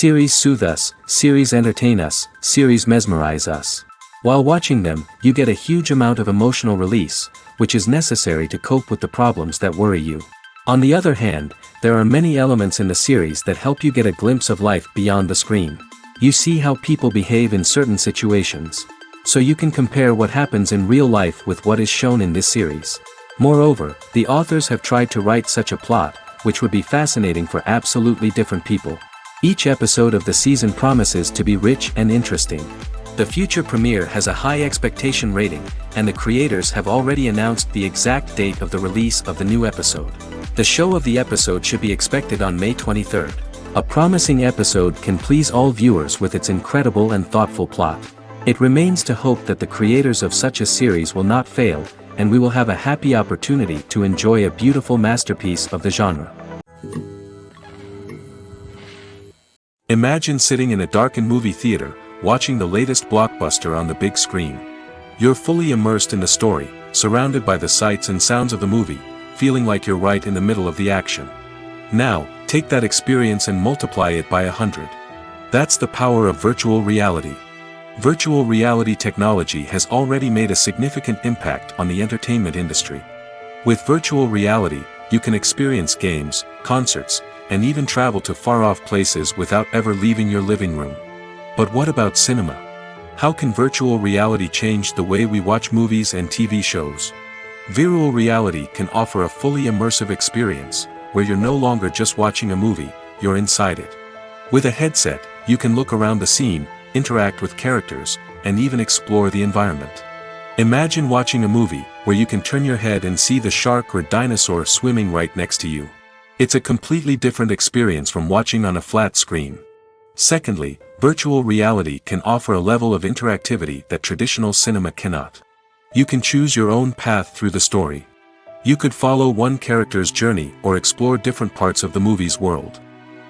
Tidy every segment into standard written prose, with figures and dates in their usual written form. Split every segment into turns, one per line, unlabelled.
Series soothe us, series entertain us, series mesmerize us. While watching them, you get a huge amount of emotional release, which is necessary to cope with the problems that worry you. On the other hand, there are many elements in the series that help you get a glimpse of life beyond the screen. You see how people behave in certain situations. So you can compare what happens in real life with what is shown in this series. Moreover, the authors have tried to write such a plot, which would be fascinating for absolutely different people. Each episode of the season promises to be rich and interesting. The future premiere has a high expectation rating, and the creators have already announced the exact date of the release of the new episode. The show of the episode should be expected on May 23rd. A promising episode can please all viewers with its incredible and thoughtful plot. It remains to hope that the creators of such a series will not fail, and we will have a happy opportunity to enjoy a beautiful masterpiece of the genre. Imagine sitting in a darkened movie theater, watching the latest blockbuster on the big screen. You're fully immersed in the story, surrounded by the sights and sounds of the movie, feeling like you're right in the middle of the action. Now, take that experience and multiply it by 100. That's the power of virtual reality. Virtual reality technology has already made a significant impact on the entertainment industry. With virtual reality, you can experience games, concerts, and even travel to far-off places without ever leaving your living room. But what about cinema? How can virtual reality change the way we watch movies and TV shows? Virtual reality can offer a fully immersive experience, where you're no longer just watching a movie, you're inside it. With a headset, you can look around the scene, interact with characters, and even explore the environment. Imagine watching a movie, where you can turn your head and see the shark or dinosaur swimming right next to you. It's a completely different experience from watching on a flat screen. Secondly, virtual reality can offer a level of interactivity that traditional cinema cannot. You can choose your own path through the story. You could follow one character's journey or explore different parts of the movie's world.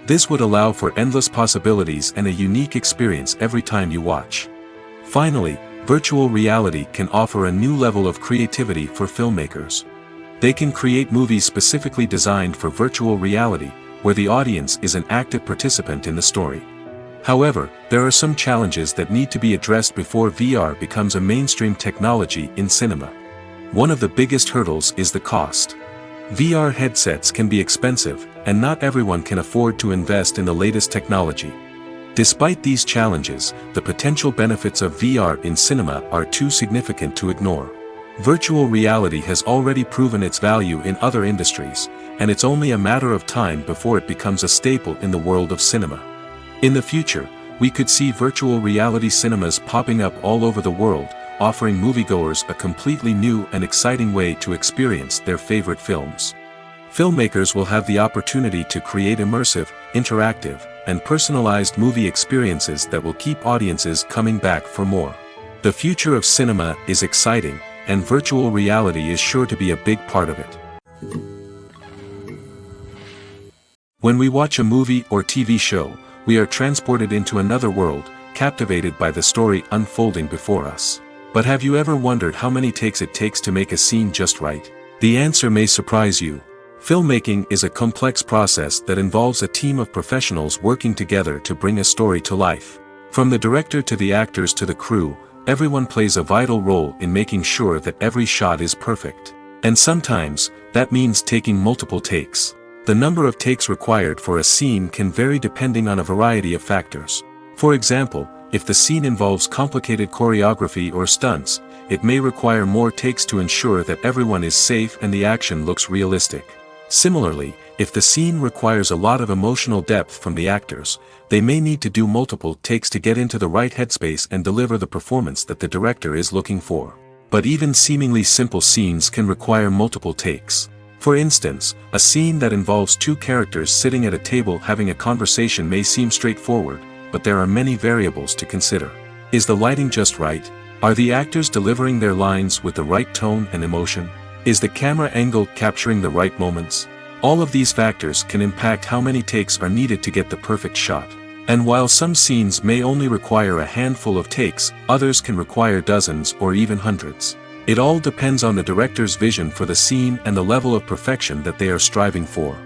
This would allow for endless possibilities and a unique experience every time you watch. Finally, virtual reality can offer a new level of creativity for filmmakers. They can create movies specifically designed for virtual reality, where the audience is an active participant in the story. However, there are some challenges that need to be addressed before VR becomes a mainstream technology in cinema. One of the biggest hurdles is the cost. VR headsets can be expensive, and not everyone can afford to invest in the latest technology. Despite these challenges, the potential benefits of VR in cinema are too significant to ignore. Virtual reality has already proven its value in other industries, and it's only a matter of time before it becomes a staple in the world of cinema. In the future, we could see virtual reality cinemas popping up all over the world, offering moviegoers a completely new and exciting way to experience their favorite films. Filmmakers will have the opportunity to create immersive, interactive, and personalized movie experiences that will keep audiences coming back for more. The future of cinema is exciting, and virtual reality is sure to be a big part of it. When we watch a movie or TV show, we are transported into another world, captivated by the story unfolding before us. But have you ever wondered how many takes it takes to make a scene just right? The answer may surprise you. Filmmaking is a complex process that involves a team of professionals working together to bring a story to life. From the director to the actors to the crew, everyone plays a vital role in making sure that every shot is perfect. And sometimes, that means taking multiple takes. The number of takes required for a scene can vary depending on a variety of factors. For example, if the scene involves complicated choreography or stunts, it may require more takes to ensure that everyone is safe and the action looks realistic. Similarly, if the scene requires a lot of emotional depth from the actors, they may need to do multiple takes to get into the right headspace and deliver the performance that the director is looking for. But even seemingly simple scenes can require multiple takes. For instance, a scene that involves two characters sitting at a table having a conversation may seem straightforward, but there are many variables to consider. Is the lighting just right? Are the actors delivering their lines with the right tone and emotion? Is the camera angle capturing the right moments? All of these factors can impact how many takes are needed to get the perfect shot. And while some scenes may only require a handful of takes, others can require dozens or even hundreds. It all depends on the director's vision for the scene and the level of perfection that they are striving for.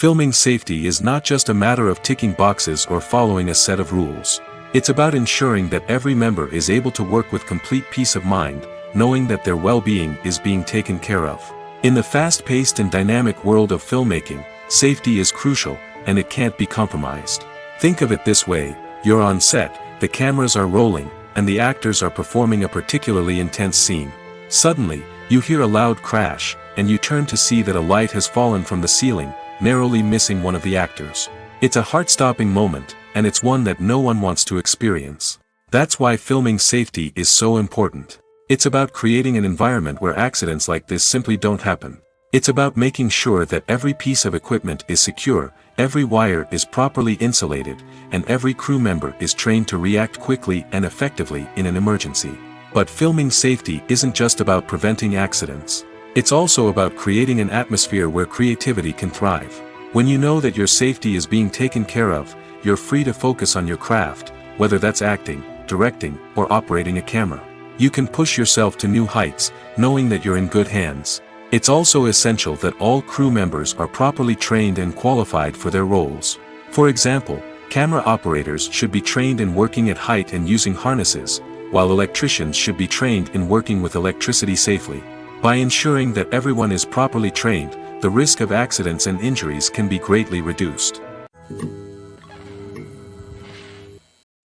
Filming safety is not just a matter of ticking boxes or following a set of rules. It's about ensuring that every member is able to work with complete peace of mind, knowing that their well-being is being taken care of. In the fast-paced and dynamic world of filmmaking, safety is crucial, and it can't be compromised. Think of it this way: you're on set, the cameras are rolling, and the actors are performing a particularly intense scene. Suddenly, you hear a loud crash, and you turn to see that a light has fallen from the ceiling, narrowly missing one of the actors. It's a heart-stopping moment, and it's one that no one wants to experience. That's why filming safety is so important. It's about creating an environment where accidents like this simply don't happen. It's about making sure that every piece of equipment is secure, every wire is properly insulated, and every crew member is trained to react quickly and effectively in an emergency. But filming safety isn't just about preventing accidents. It's also about creating an atmosphere where creativity can thrive. When you know that your safety is being taken care of, you're free to focus on your craft, whether that's acting, directing, or operating a camera. You can push yourself to new heights, knowing that you're in good hands. It's also essential that all crew members are properly trained and qualified for their roles. For example, camera operators should be trained in working at height and using harnesses, while electricians should be trained in working with electricity safely. By ensuring that everyone is properly trained, the risk of accidents and injuries can be greatly reduced.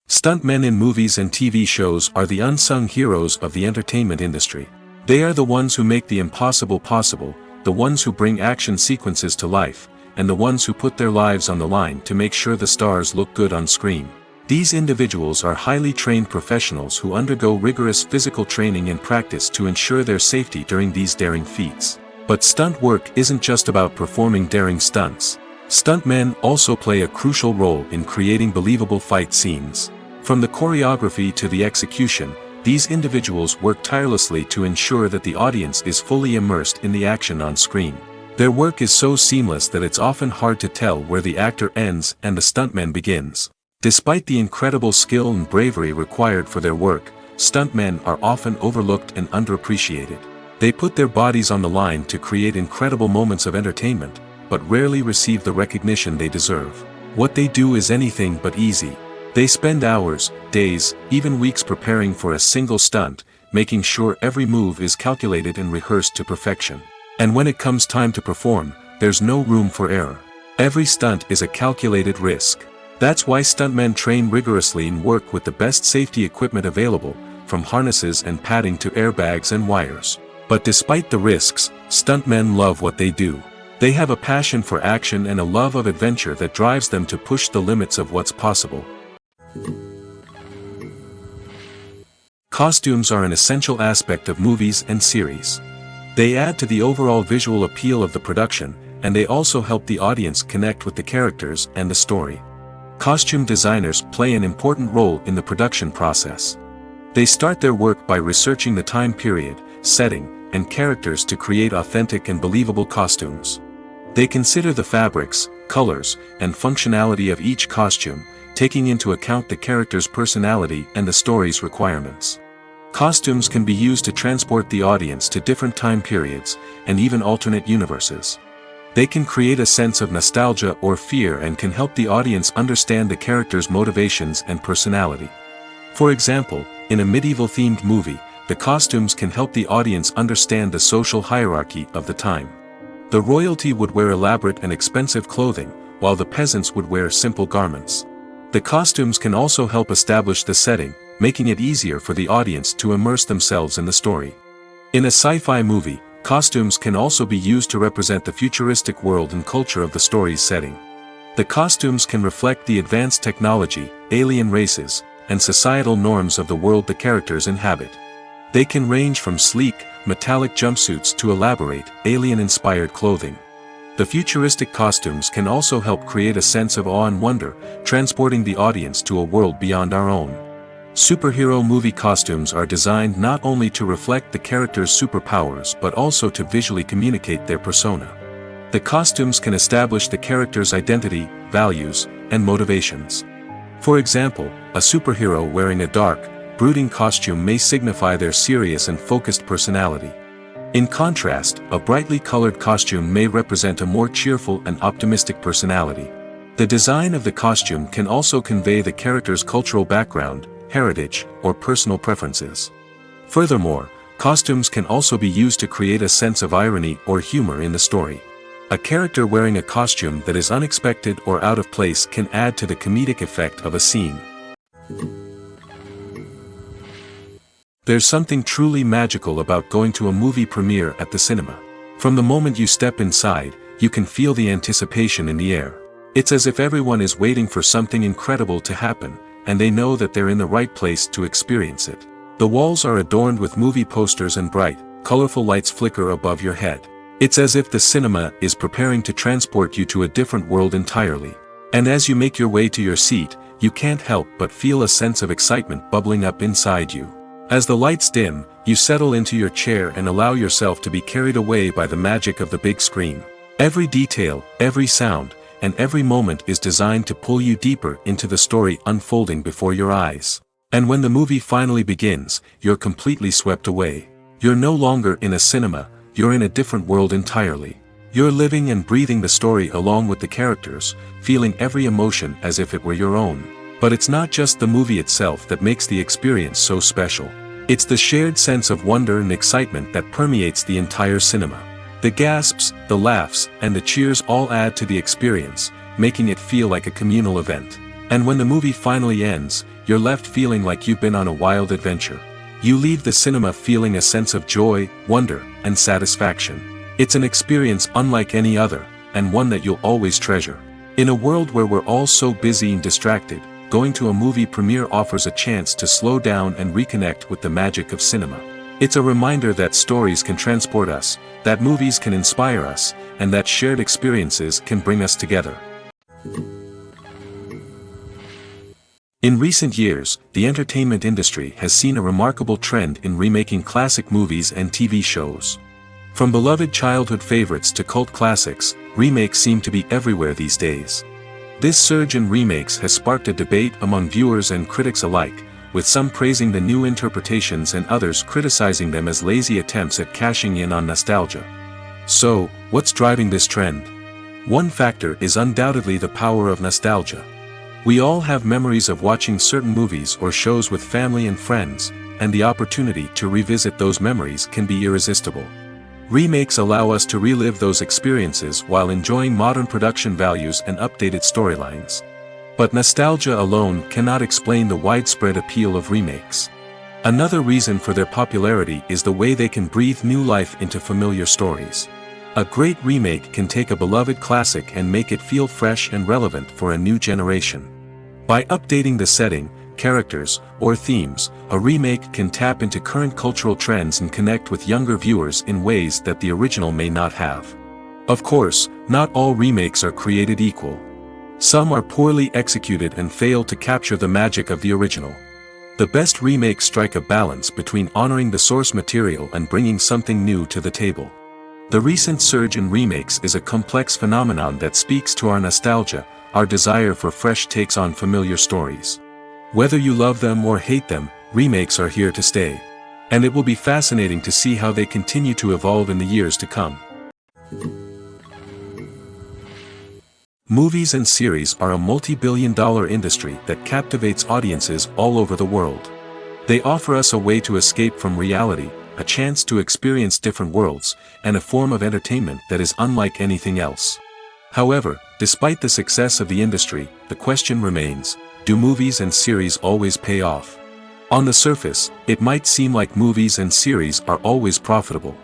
Stuntmen in movies and TV shows are the unsung heroes of the entertainment industry. They are the ones who make the impossible possible, the ones who bring action sequences to life, and the ones who put their lives on the line to make sure the stars look good on screen. These individuals are highly trained professionals who undergo rigorous physical training and practice to ensure their safety during these daring feats. But stunt work isn't just about performing daring stunts. Stuntmen also play a crucial role in creating believable fight scenes. From the choreography to the execution, these individuals work tirelessly to ensure that the audience is fully immersed in the action on screen. Their work is so seamless that it's often hard to tell where the actor ends and the stuntman begins. Despite the incredible skill and bravery required for their work, stuntmen are often overlooked and underappreciated. They put their bodies on the line to create incredible moments of entertainment, but rarely receive the recognition they deserve. What they do is anything but easy. They spend hours, days, even weeks preparing for a single stunt, making sure every move is calculated and rehearsed to perfection. And when it comes time to perform, there's no room for error. Every stunt is a calculated risk. That's why stuntmen train rigorously and work with the best safety equipment available, from harnesses and padding to airbags and wires. But despite the risks, stuntmen love what they do. They have a passion for action and a love of adventure that drives them to push the limits of what's possible. Costumes are an essential aspect of movies and series. They add to the overall visual appeal of the production, and they also help the audience connect with the characters and the story. Costume designers play an important role in the production process. They start their work by researching the time period, setting, and characters to create authentic and believable costumes. They consider the fabrics, colors, and functionality of each costume, taking into account the character's personality and the story's requirements. Costumes can be used to transport the audience to different time periods, and even alternate universes. They can create a sense of nostalgia or fear and can help the audience understand the character's motivations and personality. For example, in a medieval-themed movie, the costumes can help the audience understand the social hierarchy of the time. The royalty would wear elaborate and expensive clothing, while the peasants would wear simple garments. The costumes can also help establish the setting, making it easier for the audience to immerse themselves in the story. In a sci-fi movie, costumes can also be used to represent the futuristic world and culture of the story's setting. The costumes can reflect the advanced technology, alien races, and societal norms of the world the characters inhabit. They can range from sleek, metallic jumpsuits to elaborate, alien-inspired clothing. The futuristic costumes can also help create a sense of awe and wonder, transporting the audience to a world beyond our own. Superhero movie costumes are designed not only to reflect the character's superpowers but also to visually communicate their persona. The costumes can establish the character's identity, values, and motivations. For example, a superhero wearing a dark, brooding costume may signify their serious and focused personality. In contrast, a brightly colored costume may represent a more cheerful and optimistic personality. The design of the costume can also convey the character's cultural background, heritage, or personal preferences. Furthermore, costumes can also be used to create a sense of irony or humor in the story. A character wearing a costume that is unexpected or out of place can add to the comedic effect of a scene. There's something truly magical about going to a movie premiere at the cinema. From the moment you step inside, you can feel the anticipation in the air. It's as if everyone is waiting for something incredible to happen, and they know that they're in the right place to experience it. The walls are adorned with movie posters and bright, colorful lights flicker above your head. It's as if the cinema is preparing to transport you to a different world entirely. And as you make your way to your seat, you can't help but feel a sense of excitement bubbling up inside you. As the lights dim, you settle into your chair and allow yourself to be carried away by the magic of the big screen. Every detail, every sound, and every moment is designed to pull you deeper into the story unfolding before your eyes. And when the movie finally begins, you're completely swept away. You're no longer in a cinema, you're in a different world entirely. You're living and breathing the story along with the characters, feeling every emotion as if it were your own. But it's not just the movie itself that makes the experience so special. It's the shared sense of wonder and excitement that permeates the entire cinema. The gasps, the laughs, and the cheers all add to the experience, making it feel like a communal event. And when the movie finally ends, you're left feeling like you've been on a wild adventure. You leave the cinema feeling a sense of joy, wonder, and satisfaction. It's an experience unlike any other, and one that you'll always treasure. In a world where we're all so busy and distracted, going to a movie premiere offers a chance to slow down and reconnect with the magic of cinema. It's a reminder that stories can transport us, that movies can inspire us, and that shared experiences can bring us together. In recent years, the entertainment industry has seen a remarkable trend in remaking classic movies and TV shows. From beloved childhood favorites to cult classics, remakes seem to be everywhere these days. This surge in remakes has sparked a debate among viewers and critics alike, with some praising the new interpretations and others criticizing them as lazy attempts at cashing in on nostalgia. So, what's driving this trend? One factor is undoubtedly the power of nostalgia. We all have memories of watching certain movies or shows with family and friends, and the opportunity to revisit those memories can be irresistible. Remakes allow us to relive those experiences while enjoying modern production values and updated storylines. But nostalgia alone cannot explain the widespread appeal of remakes. Another reason for their popularity is the way they can breathe new life into familiar stories. A great remake can take a beloved classic and make it feel fresh and relevant for a new generation. By updating the setting, characters, or themes, a remake can tap into current cultural trends and connect with younger viewers in ways that the original may not have. Of course, not all remakes are created equal. Some are poorly executed and fail to capture the magic of the original. The best remakes strike a balance between honoring the source material and bringing something new to the table. The recent surge in remakes is a complex phenomenon that speaks to our nostalgia, our desire for fresh takes on familiar stories. Whether you love them or hate them, remakes are here to stay. And it will be fascinating to see how they continue to evolve in the years to come. Movies and series are a multi-billion-dollar industry that captivates audiences all over the world. They offer us a way to escape from reality, a chance to experience different worlds, and a form of entertainment that is unlike anything else. However, despite the success of the industry, the question remains, do movies and series always pay off? On the surface, it might seem like movies and series are always profitable.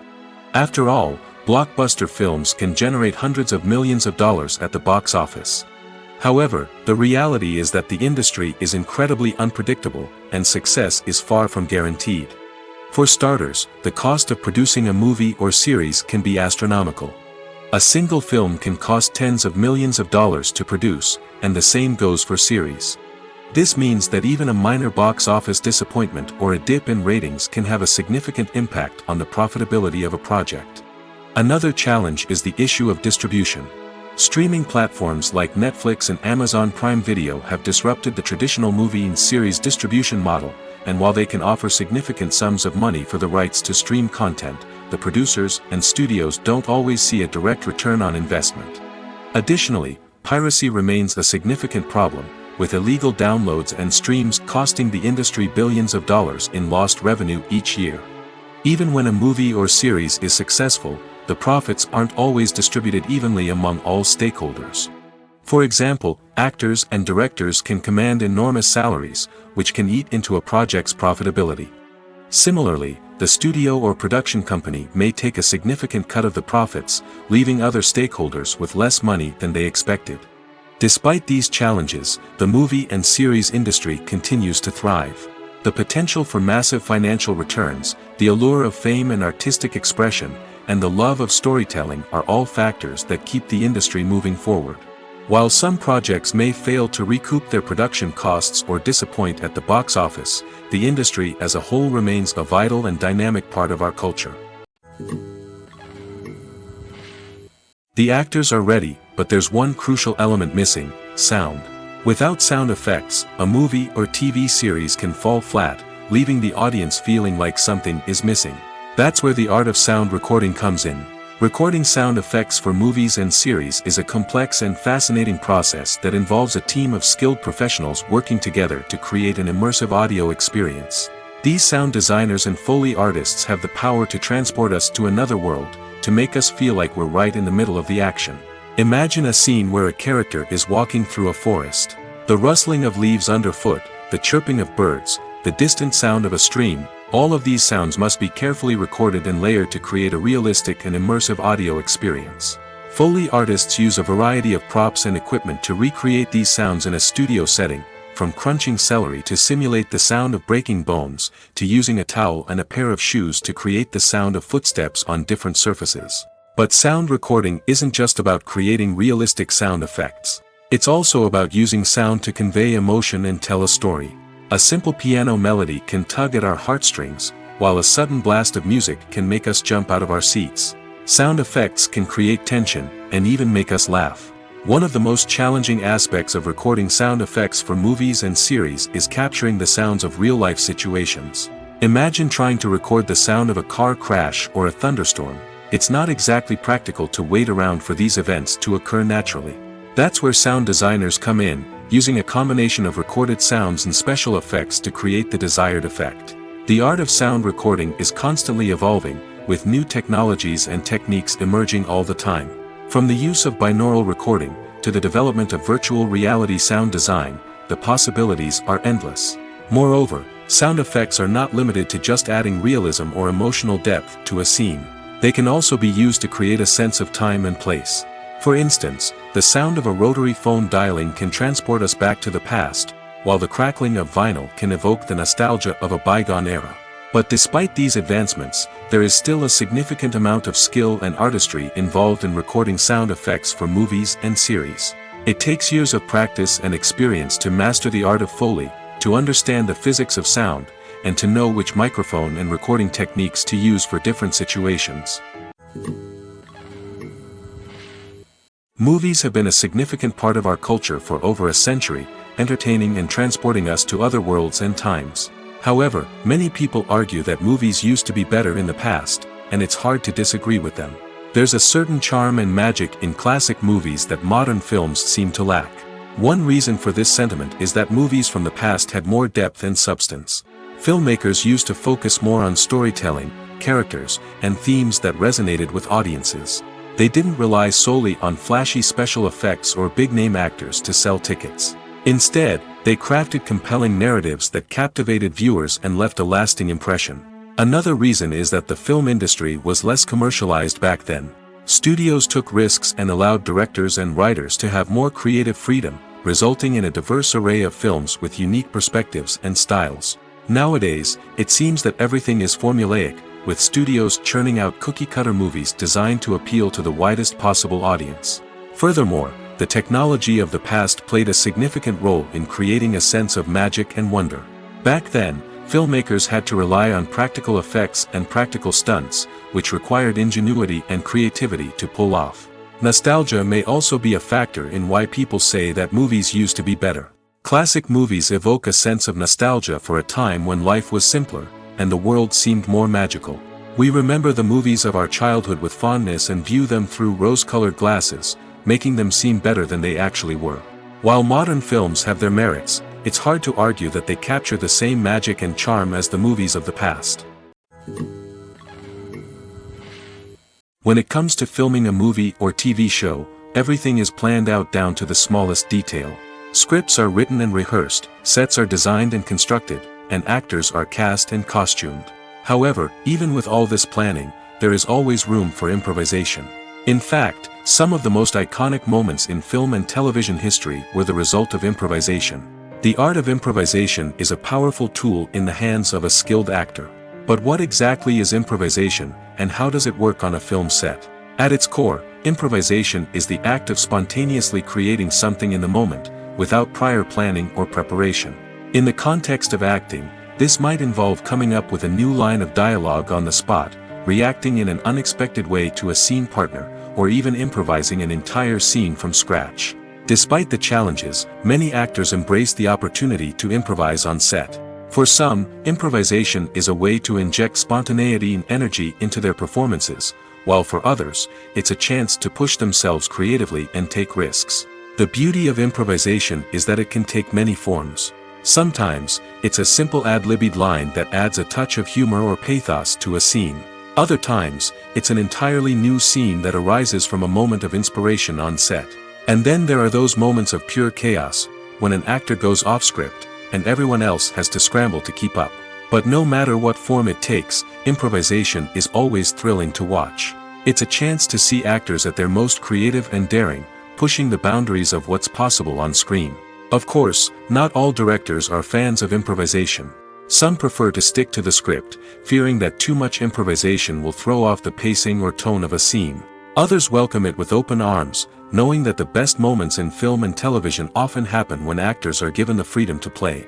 After all, blockbuster films can generate hundreds of millions of dollars at the box office. However, the reality is that the industry is incredibly unpredictable, and success is far from guaranteed. For starters, the cost of producing a movie or series can be astronomical. A single film can cost tens of millions of dollars to produce, and the same goes for series. This means that even a minor box office disappointment or a dip in ratings can have a significant impact on the profitability of a project. Another challenge is the issue of distribution. Streaming platforms like Netflix and Amazon Prime Video have disrupted the traditional movie and series distribution model, and while they can offer significant sums of money for the rights to stream content, the producers and studios don't always see a direct return on investment. Additionally, piracy remains a significant problem, with illegal downloads and streams costing the industry billions of dollars in lost revenue each year. Even when a movie or series is successful, the profits aren't always distributed evenly among all stakeholders. For example, actors and directors can command enormous salaries, which can eat into a project's profitability. Similarly, the studio or production company may take a significant cut of the profits, leaving other stakeholders with less money than they expected. Despite these challenges, the movie and series industry continues to thrive. The potential for massive financial returns, the allure of fame and artistic expression, and the love of storytelling are all factors that keep the industry moving forward. While some projects may fail to recoup their production costs or disappoint at the box office, the industry as a whole remains a vital and dynamic part of our culture. The actors are ready, but there's one crucial element missing: sound. Without sound effects, a movie or TV series can fall flat, leaving the audience feeling like something is missing. That's where the art of sound recording comes in. Recording sound effects for movies and series is a complex and fascinating process that involves a team of skilled professionals working together to create an immersive audio experience. These sound designers and Foley artists have the power to transport us to another world, to make us feel like we're right in the middle of the action. Imagine a scene where a character is walking through a forest. The rustling of leaves underfoot, the chirping of birds, the distant sound of a stream, all of these sounds must be carefully recorded and layered to create a realistic and immersive audio experience. Foley artists use a variety of props and equipment to recreate these sounds in a studio setting, from crunching celery to simulate the sound of breaking bones, to using a towel and a pair of shoes to create the sound of footsteps on different surfaces. But sound recording isn't just about creating realistic sound effects. It's also about using sound to convey emotion and tell a story. A simple piano melody can tug at our heartstrings, while a sudden blast of music can make us jump out of our seats. Sound effects can create tension, and even make us laugh. One of the most challenging aspects of recording sound effects for movies and series is capturing the sounds of real-life situations. Imagine trying to record the sound of a car crash or a thunderstorm. It's not exactly practical to wait around for these events to occur naturally. That's where sound designers come in, using a combination of recorded sounds and special effects to create the desired effect. The art of sound recording is constantly evolving, with new technologies and techniques emerging all the time. From the use of binaural recording, to the development of virtual reality sound design, the possibilities are endless. Moreover, sound effects are not limited to just adding realism or emotional depth to a scene. They can also be used to create a sense of time and place. For instance, the sound of a rotary phone dialing can transport us back to the past, while the crackling of vinyl can evoke the nostalgia of a bygone era. But despite these advancements, there is still a significant amount of skill and artistry involved in recording sound effects for movies and series. It takes years of practice and experience to master the art of Foley, to understand the physics of sound, and to know which microphone and recording techniques to use for different situations. Movies have been a significant part of our culture for over a century, entertaining and transporting us to other worlds and times. However, many people argue that movies used to be better in the past, and it's hard to disagree with them. There's a certain charm and magic in classic movies that modern films seem to lack. One reason for this sentiment is that movies from the past had more depth and substance. Filmmakers used to focus more on storytelling, characters, and themes that resonated with audiences. They didn't rely solely on flashy special effects or big-name actors to sell tickets. Instead, they crafted compelling narratives that captivated viewers and left a lasting impression. Another reason is that the film industry was less commercialized back then. Studios took risks and allowed directors and writers to have more creative freedom, resulting in a diverse array of films with unique perspectives and styles. Nowadays, it seems that everything is formulaic, with studios churning out cookie-cutter movies designed to appeal to the widest possible audience. Furthermore, the technology of the past played a significant role in creating a sense of magic and wonder. Back then, filmmakers had to rely on practical effects and practical stunts, which required ingenuity and creativity to pull off. Nostalgia may also be a factor in why people say that movies used to be better. Classic movies evoke a sense of nostalgia for a time when life was simpler, and the world seemed more magical. We remember the movies of our childhood with fondness and view them through rose-colored glasses, making them seem better than they actually were. While modern films have their merits, it's hard to argue that they capture the same magic and charm as the movies of the past. When it comes to filming a movie or TV show, everything is planned out down to the smallest detail. Scripts are written and rehearsed, sets are designed and constructed, and actors are cast and costumed. However, even with all this planning, there is always room for improvisation. In fact, some of the most iconic moments in film and television history were the result of improvisation. The art of improvisation is a powerful tool in the hands of a skilled actor. But what exactly is improvisation, and how does it work on a film set? At its core, improvisation is the act of spontaneously creating something in the moment, without prior planning or preparation. In the context of acting, this might involve coming up with a new line of dialogue on the spot, reacting in an unexpected way to a scene partner, or even improvising an entire scene from scratch. Despite the challenges, many actors embrace the opportunity to improvise on set. For some, improvisation is a way to inject spontaneity and energy into their performances, while for others, it's a chance to push themselves creatively and take risks. The beauty of improvisation is that it can take many forms. Sometimes, it's a simple ad-libbed line that adds a touch of humor or pathos to a scene. Other times, it's an entirely new scene that arises from a moment of inspiration on set. And then there are those moments of pure chaos, when an actor goes off script, and everyone else has to scramble to keep up. But no matter what form it takes, improvisation is always thrilling to watch. It's a chance to see actors at their most creative and daring, pushing the boundaries of what's possible on screen. Of course, not all directors are fans of improvisation. Some prefer to stick to the script, fearing that too much improvisation will throw off the pacing or tone of a scene. Others welcome it with open arms, knowing that the best moments in film and television often happen when actors are given the freedom to play.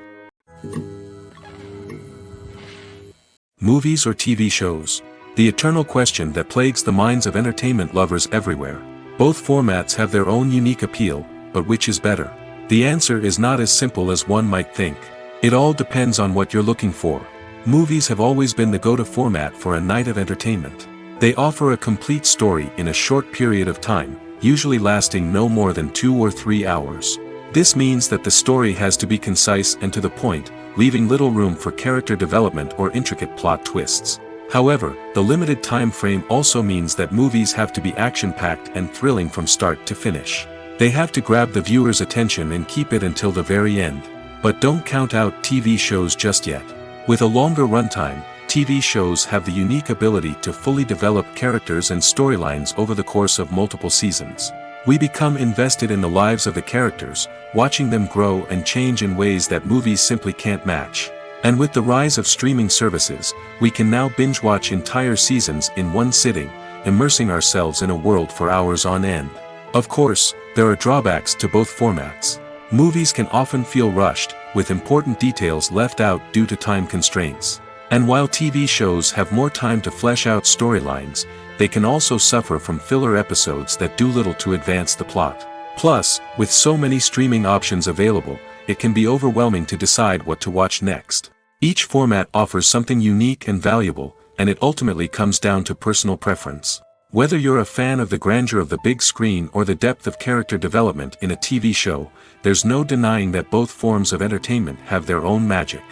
Movies or TV shows? The eternal question that plagues the minds of entertainment lovers everywhere. Both formats have their own unique appeal, but which is better? The answer is not as simple as one might think. It all depends on what you're looking for. Movies have always been the go-to format for a night of entertainment. They offer a complete story in a short period of time, usually lasting no more than 2 or 3 hours. This means that the story has to be concise and to the point, leaving little room for character development or intricate plot twists. However, the limited time frame also means that movies have to be action-packed and thrilling from start to finish. They have to grab the viewer's attention and keep it until the very end. But don't count out TV shows just yet. With a longer runtime, TV shows have the unique ability to fully develop characters and storylines over the course of multiple seasons. We become invested in the lives of the characters, watching them grow and change in ways that movies simply can't match. And with the rise of streaming services, we can now binge-watch entire seasons in one sitting, immersing ourselves in a world for hours on end. Of course, there are drawbacks to both formats. Movies can often feel rushed, with important details left out due to time constraints. And while TV shows have more time to flesh out storylines, they can also suffer from filler episodes that do little to advance the plot. Plus, with so many streaming options available, it can be overwhelming to decide what to watch next. Each format offers something unique and valuable, and it ultimately comes down to personal preference. Whether you're a fan of the grandeur of the big screen or the depth of character development in a TV show, there's no denying that both forms of entertainment have their own magic.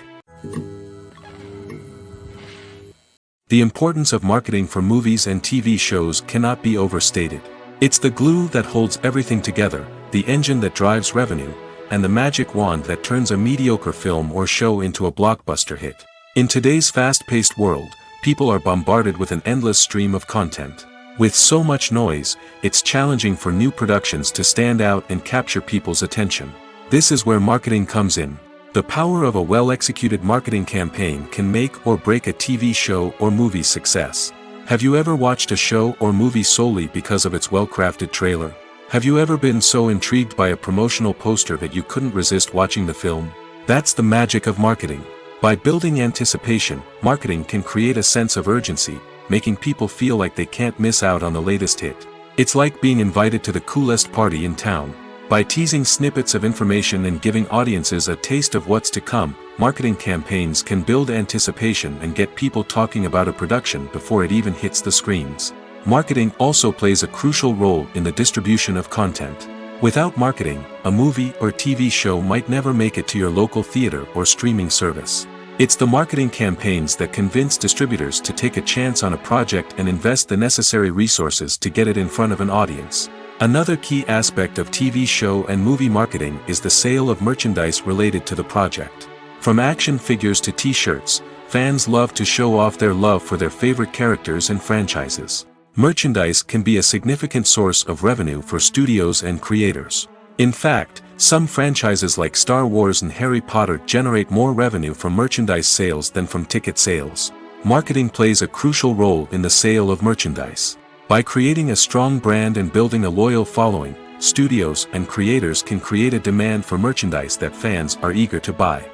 The importance of marketing for movies and TV shows cannot be overstated. It's the glue that holds everything together, the engine that drives revenue, and the magic wand that turns a mediocre film or show into a blockbuster hit. In today's fast-paced world, people are bombarded with an endless stream of content. With so much noise, it's challenging for new productions to stand out and capture people's attention. This is where marketing comes in. The power of a well-executed marketing campaign can make or break a TV show or movie's success. Have you ever watched a show or movie solely because of its well-crafted trailer? Have you ever been so intrigued by a promotional poster that you couldn't resist watching the film? That's the magic of marketing. By building anticipation, marketing can create a sense of urgency, making people feel like they can't miss out on the latest hit. It's like being invited to the coolest party in town. By teasing snippets of information and giving audiences a taste of what's to come, marketing campaigns can build anticipation and get people talking about a production before it even hits the screens. Marketing also plays a crucial role in the distribution of content. Without marketing, a movie or TV show might never make it to your local theater or streaming service. It's the marketing campaigns that convince distributors to take a chance on a project and invest the necessary resources to get it in front of an audience. Another key aspect of TV show and movie marketing is the sale of merchandise related to the project. From action figures to t-shirts, fans love to show off their love for their favorite characters and franchises. Merchandise can be a significant source of revenue for studios and creators. In fact, some franchises like Star Wars and Harry Potter generate more revenue from merchandise sales than from ticket sales. Marketing plays a crucial role in the sale of merchandise. By creating a strong brand and building a loyal following, studios and creators can create a demand for merchandise that fans are eager to buy.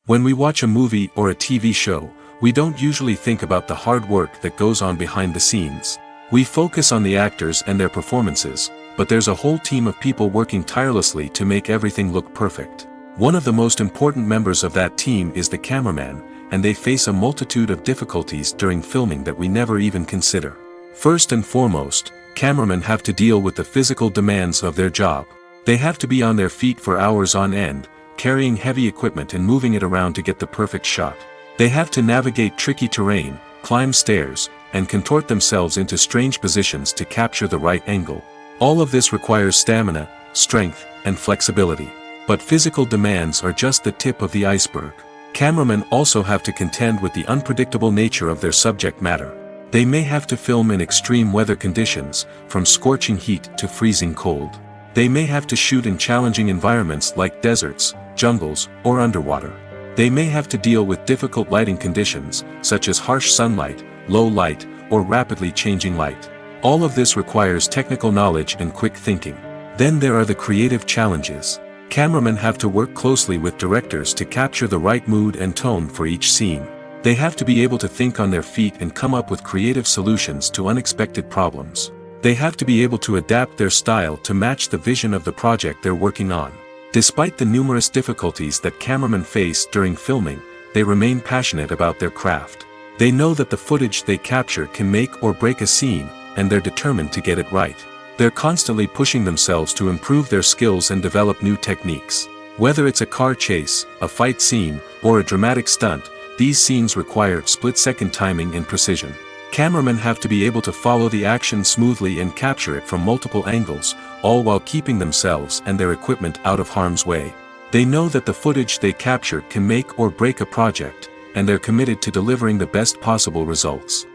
When we watch a movie or a TV show, we don't usually think about the hard work that goes on behind the scenes. We focus on the actors and their performances, but there's a whole team of people working tirelessly to make everything look perfect. One of the most important members of that team is the cameraman, and they face a multitude of difficulties during filming that we never even consider. First and foremost, cameramen have to deal with the physical demands of their job. They have to be on their feet for hours on end, carrying heavy equipment and moving it around to get the perfect shot. They have to navigate tricky terrain, climb stairs, and contort themselves into strange positions to capture the right angle. All of this requires stamina, strength, and flexibility. But physical demands are just the tip of the iceberg. Cameramen also have to contend with the unpredictable nature of their subject matter. They may have to film in extreme weather conditions, from scorching heat to freezing cold. They may have to shoot in challenging environments like deserts, jungles, or underwater. They may have to deal with difficult lighting conditions, such as harsh sunlight, low light, or rapidly changing light. All of this requires technical knowledge and quick thinking. Then there are the creative challenges. Cameramen have to work closely with directors to capture the right mood and tone for each scene. They have to be able to think on their feet and come up with creative solutions to unexpected problems. They have to be able to adapt their style to match the vision of the project they're working on. Despite the numerous difficulties that cameramen face during filming, they remain passionate about their craft. They know that the footage they capture can make or break a scene, and they're determined to get it right. They're constantly pushing themselves to improve their skills and develop new techniques. Whether it's a car chase, a fight scene, or a dramatic stunt, these scenes require split-second timing and precision. Cameramen have to be able to follow the action smoothly and capture it from multiple angles, all while keeping themselves and their equipment out of harm's way. They know that the footage they capture can make or break a project, and they're committed to delivering the best possible results.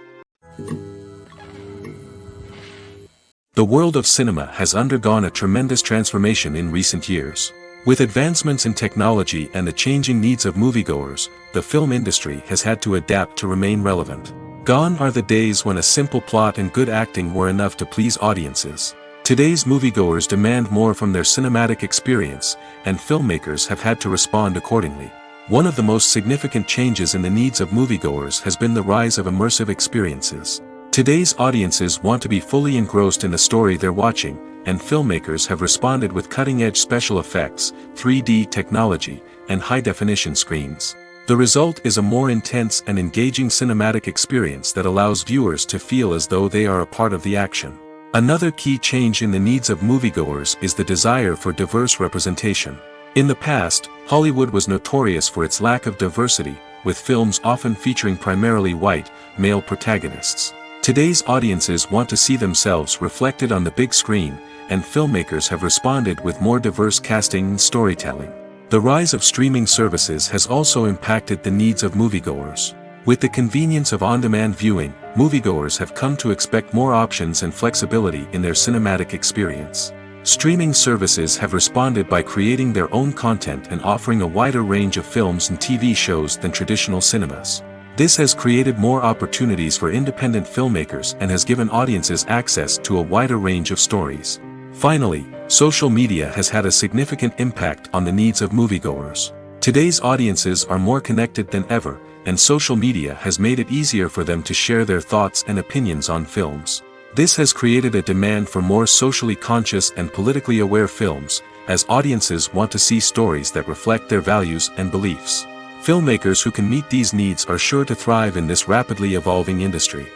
The world of cinema has undergone a tremendous transformation in recent years. With advancements in technology and the changing needs of moviegoers, the film industry has had to adapt to remain relevant. Gone are the days when a simple plot and good acting were enough to please audiences. Today's moviegoers demand more from their cinematic experience, and filmmakers have had to respond accordingly. One of the most significant changes in the needs of moviegoers has been the rise of immersive experiences. Today's audiences want to be fully engrossed in the story they're watching, and filmmakers have responded with cutting-edge special effects, 3D technology, and high-definition screens. The result is a more intense and engaging cinematic experience that allows viewers to feel as though they are a part of the action. Another key change in the needs of moviegoers is the desire for diverse representation. In the past, Hollywood was notorious for its lack of diversity, with films often featuring primarily white, male protagonists. Today's audiences want to see themselves reflected on the big screen, and filmmakers have responded with more diverse casting and storytelling. The rise of streaming services has also impacted the needs of moviegoers. With the convenience of on-demand viewing, moviegoers have come to expect more options and flexibility in their cinematic experience. Streaming services have responded by creating their own content and offering a wider range of films and TV shows than traditional cinemas. This has created more opportunities for independent filmmakers and has given audiences access to a wider range of stories. Finally, social media has had a significant impact on the needs of moviegoers. Today's audiences are more connected than ever, and social media has made it easier for them to share their thoughts and opinions on films. This has created a demand for more socially conscious and politically aware films, as audiences want to see stories that reflect their values and beliefs. Filmmakers who can meet these needs are sure to thrive in this rapidly evolving industry.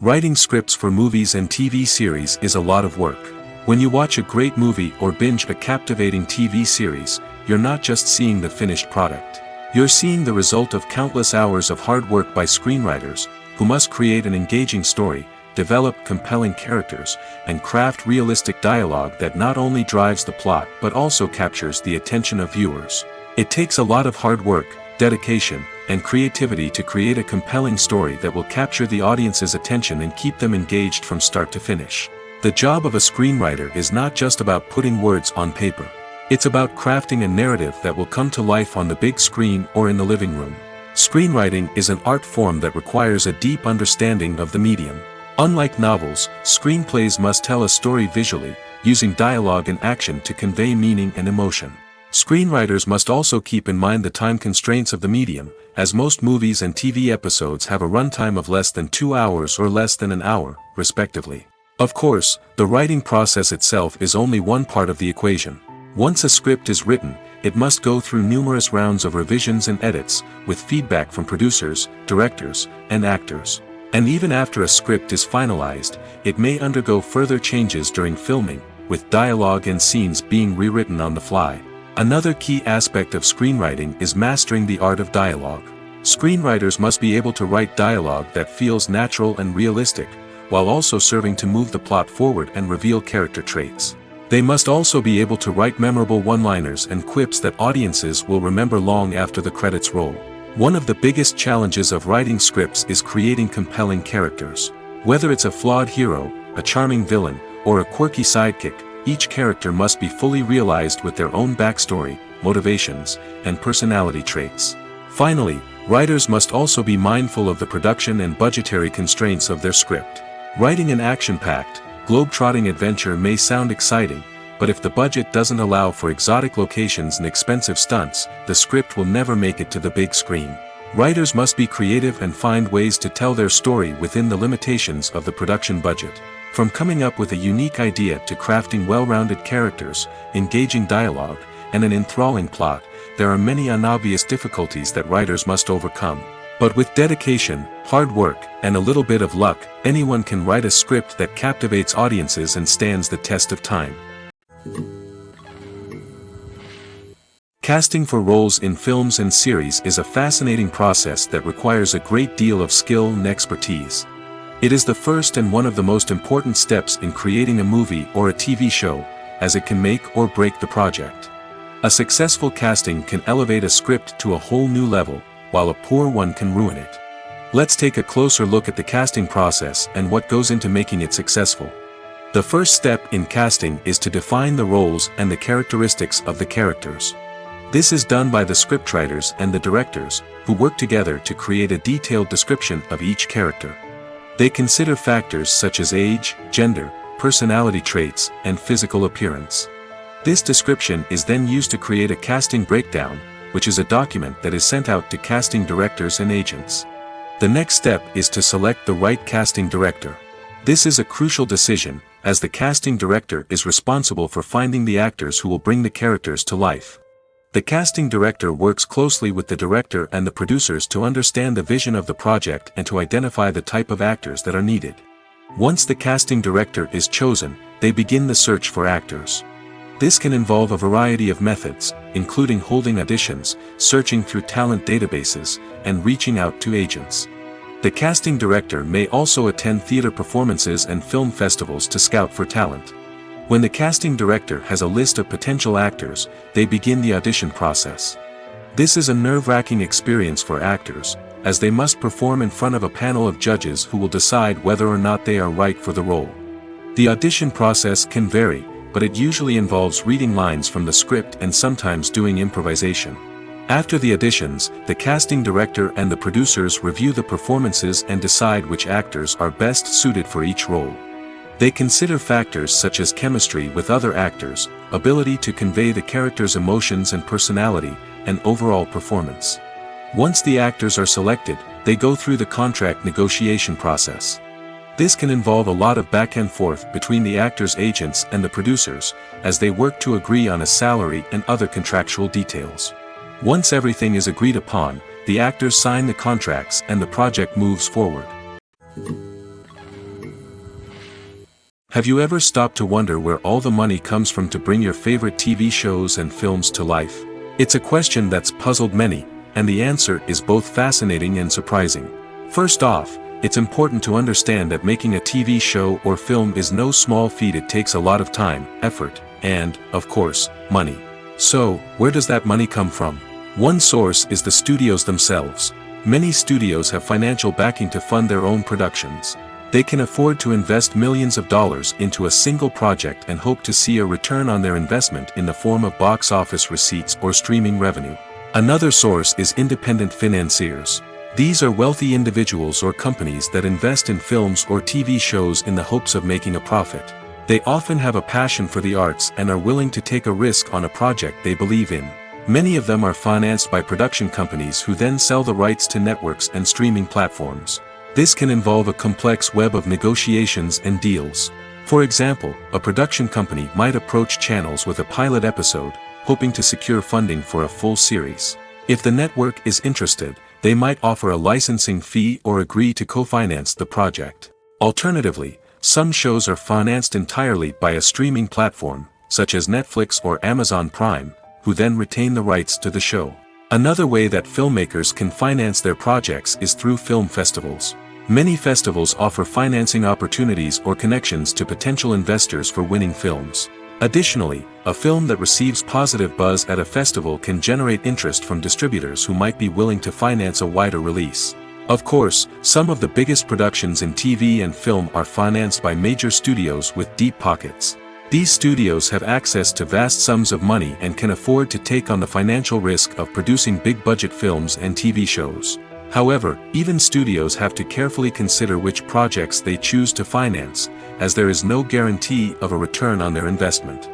Writing scripts for movies and TV series is a lot of work. When you watch a great movie or binge a captivating TV series, you're not just seeing the finished product. You're seeing the result of countless hours of hard work by screenwriters, who must create an engaging story, develop compelling characters, and craft realistic dialogue that not only drives the plot but also captures the attention of viewers. It takes a lot of hard work, dedication, and creativity to create a compelling story that will capture the audience's attention and keep them engaged from start to finish. The job of a screenwriter is not just about putting words on paper. It's about crafting a narrative that will come to life on the big screen or in the living room. Screenwriting is an art form that requires a deep understanding of the medium. Unlike novels, screenplays must tell a story visually, using dialogue and action to convey meaning and emotion. Screenwriters must also keep in mind the time constraints of the medium, as most movies and TV episodes have a runtime of less than 2 hours or less than an hour, respectively. Of course, the writing process itself is only one part of the equation. Once a script is written, it must go through numerous rounds of revisions and edits, with feedback from producers, directors, and actors. And even after a script is finalized, it may undergo further changes during filming, with dialogue and scenes being rewritten on the fly. Another key aspect of screenwriting is mastering the art of dialogue. Screenwriters must be able to write dialogue that feels natural and realistic, while also serving to move the plot forward and reveal character traits. They must also be able to write memorable one-liners and quips that audiences will remember long after the credits roll. One of the biggest challenges of writing scripts is creating compelling characters. Whether it's a flawed hero, a charming villain, or a quirky sidekick, each character must be fully realized with their own backstory, motivations, and personality traits. Finally, writers must also be mindful of the production and budgetary constraints of their script. Writing an action-packed, globe-trotting adventure may sound exciting, but if the budget doesn't allow for exotic locations and expensive stunts, the script will never make it to the big screen. Writers must be creative and find ways to tell their story within the limitations of the production budget. From coming up with a unique idea to crafting well-rounded characters, engaging dialogue, and an enthralling plot, there are many unobvious difficulties that writers must overcome. But with dedication, hard work, and a little bit of luck, anyone can write a script that captivates audiences and stands the test of time. Casting for roles in films and series is a fascinating process that requires a great deal of skill and expertise. It is the first and one of the most important steps in creating a movie or a TV show, as it can make or break the project. A successful casting can elevate a script to a whole new level, while a poor one can ruin it. Let's take a closer look at the casting process and what goes into making it successful. The first step in casting is to define the roles and the characteristics of the characters. This is done by the scriptwriters and the directors, who work together to create a detailed description of each character. They consider factors such as age, gender, personality traits, and physical appearance. This description is then used to create a casting breakdown, which is a document that is sent out to casting directors and agents. The next step is to select the right casting director. This is a crucial decision, as the casting director is responsible for finding the actors who will bring the characters to life. The casting director works closely with the director and the producers to understand the vision of the project and to identify the type of actors that are needed. Once the casting director is chosen, they begin the search for actors. This can involve a variety of methods, including holding auditions, searching through talent databases, and reaching out to agents. The casting director may also attend theater performances and film festivals to scout for talent. When the casting director has a list of potential actors, they begin the audition process. This is a nerve-wracking experience for actors, as they must perform in front of a panel of judges who will decide whether or not they are right for the role. The audition process can vary, but it usually involves reading lines from the script and sometimes doing improvisation. After the auditions, the casting director and the producers review the performances and decide which actors are best suited for each role. They consider factors such as chemistry with other actors, ability to convey the character's emotions and personality, and overall performance. Once the actors are selected, they go through the contract negotiation process. This can involve a lot of back and forth between the actors' agents and the producers, as they work to agree on a salary and other contractual details. Once everything is agreed upon, the actors sign the contracts and the project moves forward. Have you ever stopped to wonder where all the money comes from to bring your favorite TV shows and films to life? It's a question that's puzzled many, and the answer is both fascinating and surprising. First off, it's important to understand that making a TV show or film is no small feat. It takes a lot of time, effort, and, of course, money. So, where does that money come from? One source is the studios themselves. Many studios have financial backing to fund their own productions. They can afford to invest millions of dollars into a single project and hope to see a return on their investment in the form of box office receipts or streaming revenue. Another source is independent financiers. These are wealthy individuals or companies that invest in films or TV shows in the hopes of making a profit. They often have a passion for the arts and are willing to take a risk on a project they believe in. Many of them are financed by production companies who then sell the rights to networks and streaming platforms. This can involve a complex web of negotiations and deals. For example, a production company might approach channels with a pilot episode, hoping to secure funding for a full series. If the network is interested, they might offer a licensing fee or agree to co-finance the project. Alternatively, some shows are financed entirely by a streaming platform, such as Netflix or Amazon Prime, who then retain the rights to the show. Another way that filmmakers can finance their projects is through film festivals. Many festivals offer financing opportunities or connections to potential investors for winning films. Additionally, a film that receives positive buzz at a festival can generate interest from distributors who might be willing to finance a wider release. Of course, some of the biggest productions in TV and film are financed by major studios with deep pockets. These studios have access to vast sums of money and can afford to take on the financial risk of producing big-budget films and TV shows. However, even studios have to carefully consider which projects they choose to finance, as there is no guarantee of a return on their investment.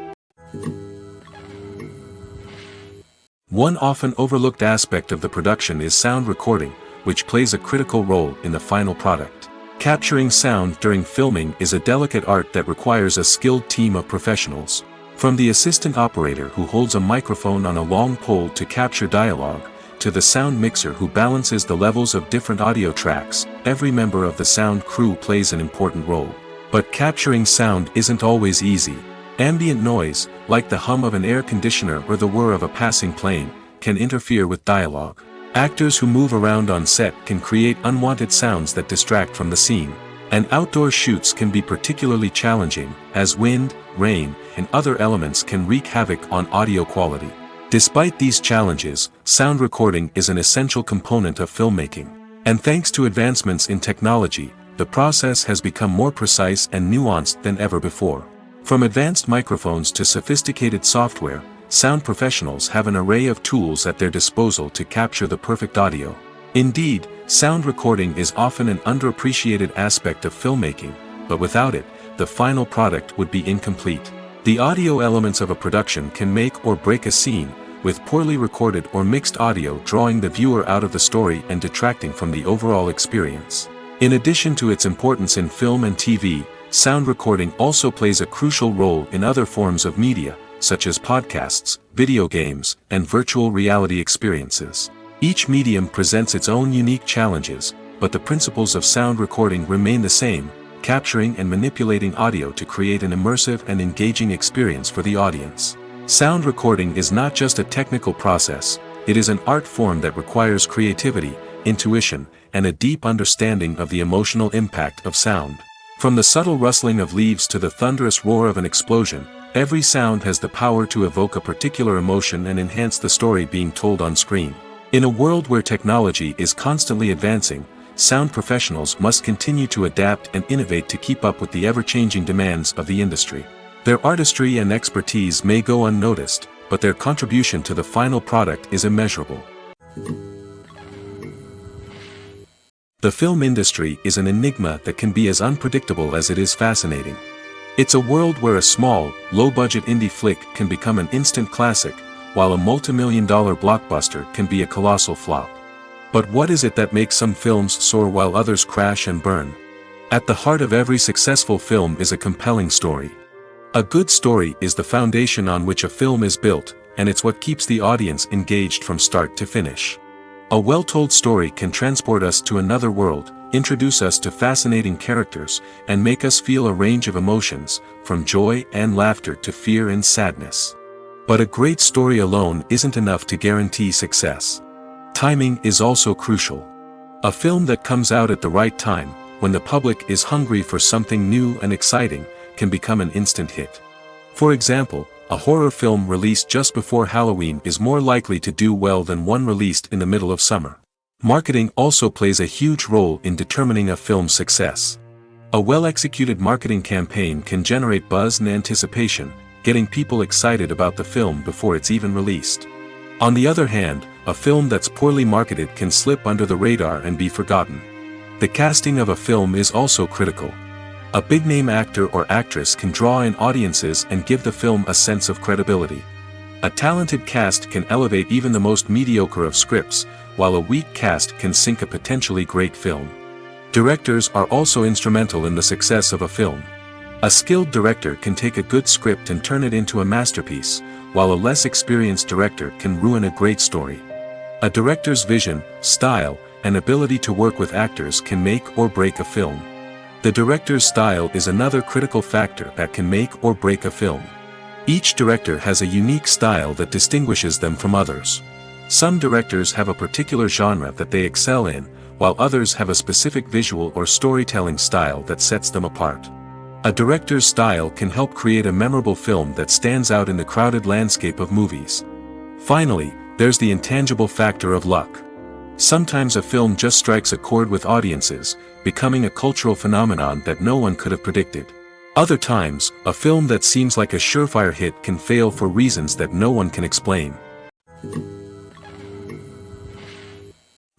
One often overlooked aspect of the production is sound recording, which plays a critical role in the final product. Capturing sound during filming is a delicate art that requires a skilled team of professionals. From the assistant operator who holds a microphone on a long pole to capture dialogue, to the sound mixer who balances the levels of different audio tracks, every member of the sound crew plays an important role. But capturing sound isn't always easy. Ambient noise, like the hum of an air conditioner or the whir of a passing plane, can interfere with dialogue. Actors who move around on set can create unwanted sounds that distract from the scene. And outdoor shoots can be particularly challenging, as wind, rain, and other elements can wreak havoc on audio quality. Despite these challenges, sound recording is an essential component of filmmaking. And thanks to advancements in technology, the process has become more precise and nuanced than ever before. From advanced microphones to sophisticated software, sound professionals have an array of tools at their disposal to capture the perfect audio. Indeed, sound recording is often an underappreciated aspect of filmmaking, but without it, the final product would be incomplete. The audio elements of a production can make or break a scene, with poorly recorded or mixed audio drawing the viewer out of the story and detracting from the overall experience. In addition to its importance in film and TV, sound recording also plays a crucial role in other forms of media, such as podcasts, video games, and virtual reality experiences. Each medium presents its own unique challenges, but the principles of sound recording remain the same, capturing and manipulating audio to create an immersive and engaging experience for the audience. Sound recording is not just a technical process, it is an art form that requires creativity, intuition, and a deep understanding of the emotional impact of sound. From the subtle rustling of leaves to the thunderous roar of an explosion, every sound has the power to evoke a particular emotion and enhance the story being told on screen. In a world where technology is constantly advancing, sound professionals must continue to adapt and innovate to keep up with the ever-changing demands of the industry. Their artistry and expertise may go unnoticed, but their contribution to the final product is immeasurable. The film industry is an enigma that can be as unpredictable as it is fascinating. It's a world where a small, low-budget indie flick can become an instant classic, while a multi-million-dollar blockbuster can be a colossal flop. But what is it that makes some films soar while others crash and burn? At the heart of every successful film is a compelling story. A good story is the foundation on which a film is built, and it's what keeps the audience engaged from start to finish. A well-told story can transport us to another world, introduce us to fascinating characters, and make us feel a range of emotions, from joy and laughter to fear and sadness. But a great story alone isn't enough to guarantee success. Timing is also crucial. A film that comes out at the right time, when the public is hungry for something new and exciting, can become an instant hit. For example, a horror film released just before Halloween is more likely to do well than one released in the middle of summer. Marketing also plays a huge role in determining a film's success. A well-executed marketing campaign can generate buzz and anticipation, getting people excited about the film before it's even released. On the other hand, a film that's poorly marketed can slip under the radar and be forgotten. The casting of a film is also critical. A big-name actor or actress can draw in audiences and give the film a sense of credibility. A talented cast can elevate even the most mediocre of scripts, while a weak cast can sink a potentially great film. Directors are also instrumental in the success of a film. A skilled director can take a good script and turn it into a masterpiece, while a less experienced director can ruin a great story. A director's vision, style, and ability to work with actors can make or break a film. The director's style is another critical factor that can make or break a film. Each director has a unique style that distinguishes them from others. Some directors have a particular genre that they excel in, while others have a specific visual or storytelling style that sets them apart. A director's style can help create a memorable film that stands out in the crowded landscape of movies. Finally, there's the intangible factor of luck. Sometimes a film just strikes a chord with audiences, becoming a cultural phenomenon that no one could have predicted. Other times, a film that seems like a surefire hit can fail for reasons that no one can explain.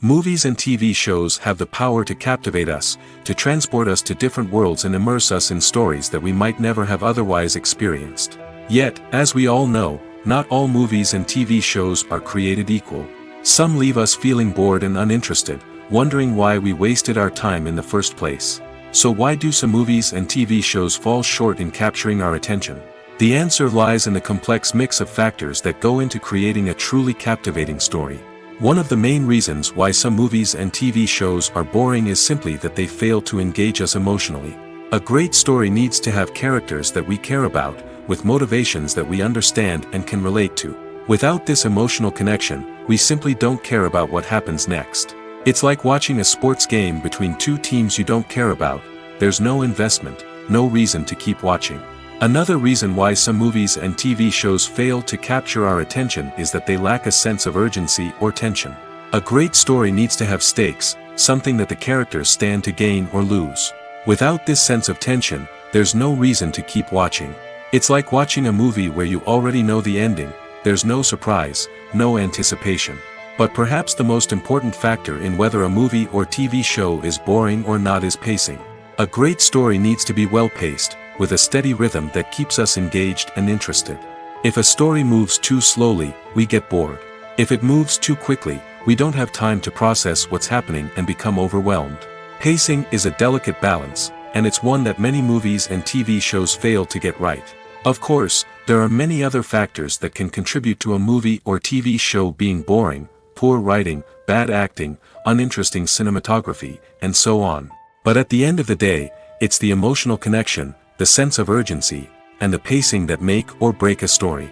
Movies and TV shows have the power to captivate us, to transport us to different worlds and immerse us in stories that we might never have otherwise experienced. Yet, as we all know, not all movies and TV shows are created equal. Some leave us feeling bored and uninterested, wondering why we wasted our time in the first place. So why do some movies and TV shows fall short in capturing our attention? The answer lies in the complex mix of factors that go into creating a truly captivating story. One of the main reasons why some movies and TV shows are boring is simply that they fail to engage us emotionally. A great story needs to have characters that we care about, with motivations that we understand and can relate to. Without this emotional connection, we simply don't care about what happens next. It's like watching a sports game between two teams you don't care about. There's no investment, no reason to keep watching. Another reason why some movies and TV shows fail to capture our attention is that they lack a sense of urgency or tension. A great story needs to have stakes, something that the characters stand to gain or lose. Without this sense of tension, there's no reason to keep watching. It's like watching a movie where you already know the ending. There's no surprise, no anticipation. But perhaps the most important factor in whether a movie or TV show is boring or not is pacing. A great story needs to be well-paced, with a steady rhythm that keeps us engaged and interested. If a story moves too slowly, we get bored. If it moves too quickly, we don't have time to process what's happening and become overwhelmed. Pacing is a delicate balance, and it's one that many movies and TV shows fail to get right. Of course, there are many other factors that can contribute to a movie or TV show being boring: poor writing, bad acting, uninteresting cinematography, and so on. But at the end of the day, it's the emotional connection, the sense of urgency, and the pacing that make or break a story.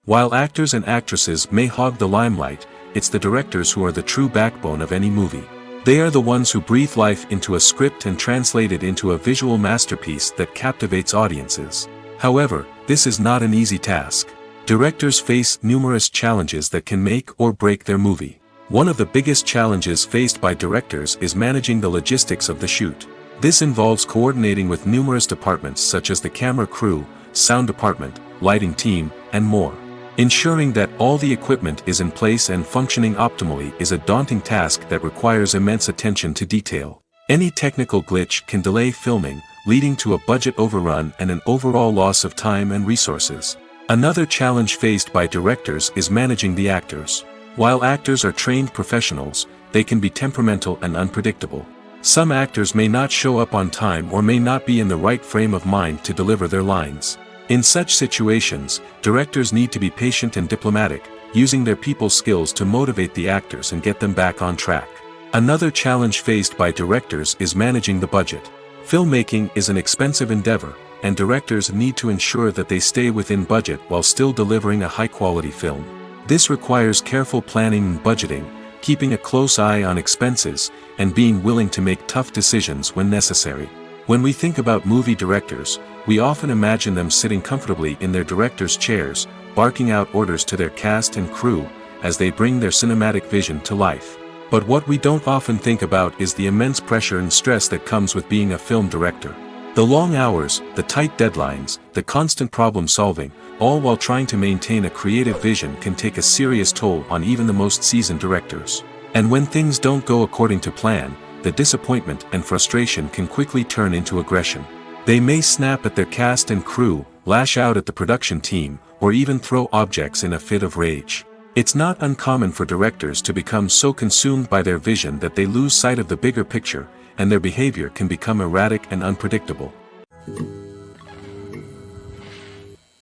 While actors and actresses may hog the limelight, it's the directors who are the true backbone of any movie. They are the ones who breathe life into a script and translate it into a visual masterpiece that captivates audiences. However, this is not an easy task. Directors face numerous challenges that can make or break their movie. One of the biggest challenges faced by directors is managing the logistics of the shoot. This involves coordinating with numerous departments such as the camera crew, sound department, lighting team, and more. Ensuring that all the equipment is in place and functioning optimally is a daunting task that requires immense attention to detail. Any technical glitch can delay filming, leading to a budget overrun and an overall loss of time and resources. Another challenge faced by directors is managing the actors. While actors are trained professionals, they can be temperamental and unpredictable. Some actors may not show up on time or may not be in the right frame of mind to deliver their lines. In such situations, directors need to be patient and diplomatic, using their people skills to motivate the actors and get them back on track. Another challenge faced by directors is managing the budget. Filmmaking is an expensive endeavor, and directors need to ensure that they stay within budget while still delivering a high-quality film. This requires careful planning and budgeting, keeping a close eye on expenses, and being willing to make tough decisions when necessary. When we think about movie directors, we often imagine them sitting comfortably in their director's chairs, barking out orders to their cast and crew, as they bring their cinematic vision to life. But what we don't often think about is the immense pressure and stress that comes with being a film director. The long hours, the tight deadlines, the constant problem solving, all while trying to maintain a creative vision can take a serious toll on even the most seasoned directors. And when things don't go according to plan, the disappointment and frustration can quickly turn into aggression. They may snap at their cast and crew, lash out at the production team, or even throw objects in a fit of rage. It's not uncommon for directors to become so consumed by their vision that they lose sight of the bigger picture, and their behavior can become erratic and unpredictable.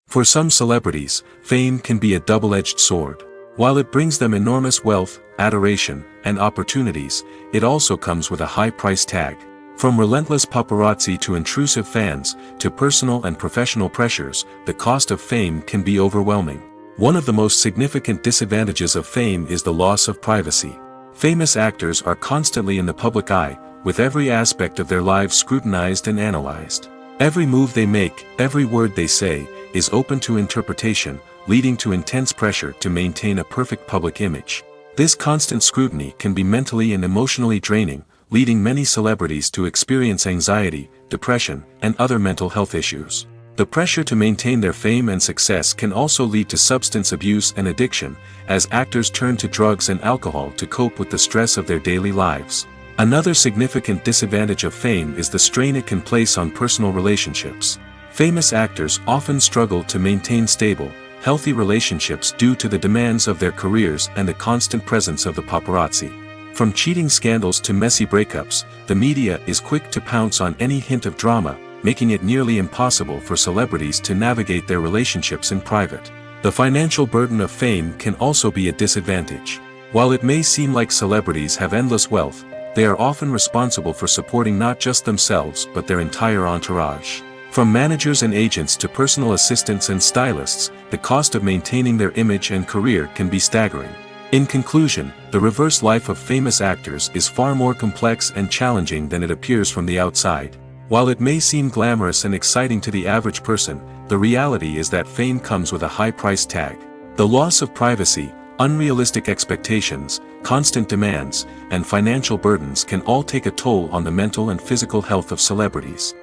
For some celebrities, fame can be a double-edged sword. While it brings them enormous wealth, adoration, and opportunities, it also comes with a high price tag. From relentless paparazzi to intrusive fans, to personal and professional pressures, the cost of fame can be overwhelming. One of the most significant disadvantages of fame is the loss of privacy. Famous actors are constantly in the public eye, with every aspect of their lives scrutinized and analyzed. Every move they make, every word they say, is open to interpretation, leading to intense pressure to maintain a perfect public image. This constant scrutiny can be mentally and emotionally draining, leading many celebrities to experience anxiety, depression, and other mental health issues. The pressure to maintain their fame and success can also lead to substance abuse and addiction, as actors turn to drugs and alcohol to cope with the stress of their daily lives. Another significant disadvantage of fame is the strain it can place on personal relationships. Famous actors often struggle to maintain stable, healthy relationships due to the demands of their careers and the constant presence of the paparazzi. From cheating scandals to messy breakups, the media is quick to pounce on any hint of drama, making it nearly impossible for celebrities to navigate their relationships in private. The financial burden of fame can also be a disadvantage. While it may seem like celebrities have endless wealth, they are often responsible for supporting not just themselves but their entire entourage. From managers and agents to personal assistants and stylists, the cost of maintaining their image and career can be staggering. In conclusion, the reverse life of famous actors is far more complex and challenging than it appears from the outside. While it may seem glamorous and exciting to the average person, the reality is that fame comes with a high price tag. The loss of privacy, unrealistic expectations, constant demands, and financial burdens can all take a toll on the mental and physical health of celebrities.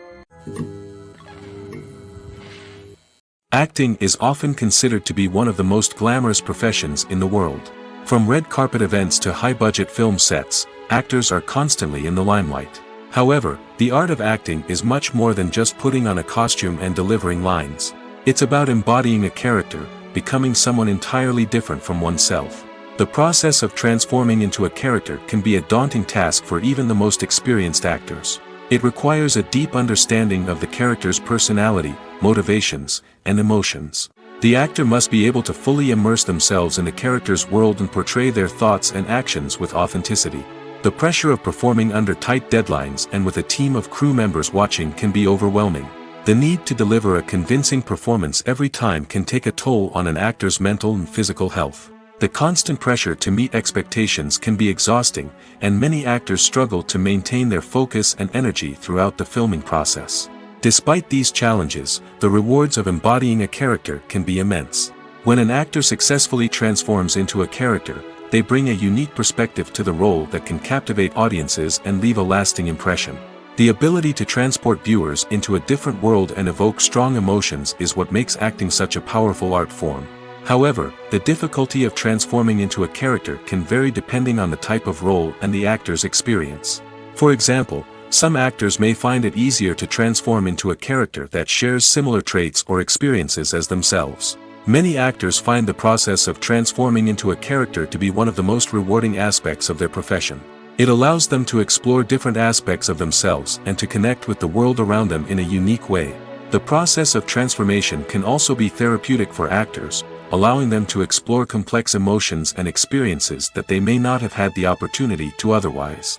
Acting is often considered to be one of the most glamorous professions in the world. From red carpet events to high-budget film sets, actors are constantly in the limelight. However, the art of acting is much more than just putting on a costume and delivering lines. It's about embodying a character, becoming someone entirely different from oneself. The process of transforming into a character can be a daunting task for even the most experienced actors. It requires a deep understanding of the character's personality, motivations, and emotions. The actor must be able to fully immerse themselves in the character's world and portray their thoughts and actions with authenticity. The pressure of performing under tight deadlines and with a team of crew members watching can be overwhelming. The need to deliver a convincing performance every time can take a toll on an actor's mental and physical health. The constant pressure to meet expectations can be exhausting, and many actors struggle to maintain their focus and energy throughout the filming process. Despite these challenges, the rewards of embodying a character can be immense. When an actor successfully transforms into a character, they bring a unique perspective to the role that can captivate audiences and leave a lasting impression. The ability to transport viewers into a different world and evoke strong emotions is what makes acting such a powerful art form. However, the difficulty of transforming into a character can vary depending on the type of role and the actor's experience. For example, Some actors may find it easier to transform into a character that shares similar traits or experiences as themselves. Many actors find the process of transforming into a character to be one of the most rewarding aspects of their profession. It allows them to explore different aspects of themselves and to connect with the world around them in a unique way. The process of transformation can also be therapeutic for actors, allowing them to explore complex emotions and experiences that they may not have had the opportunity to otherwise.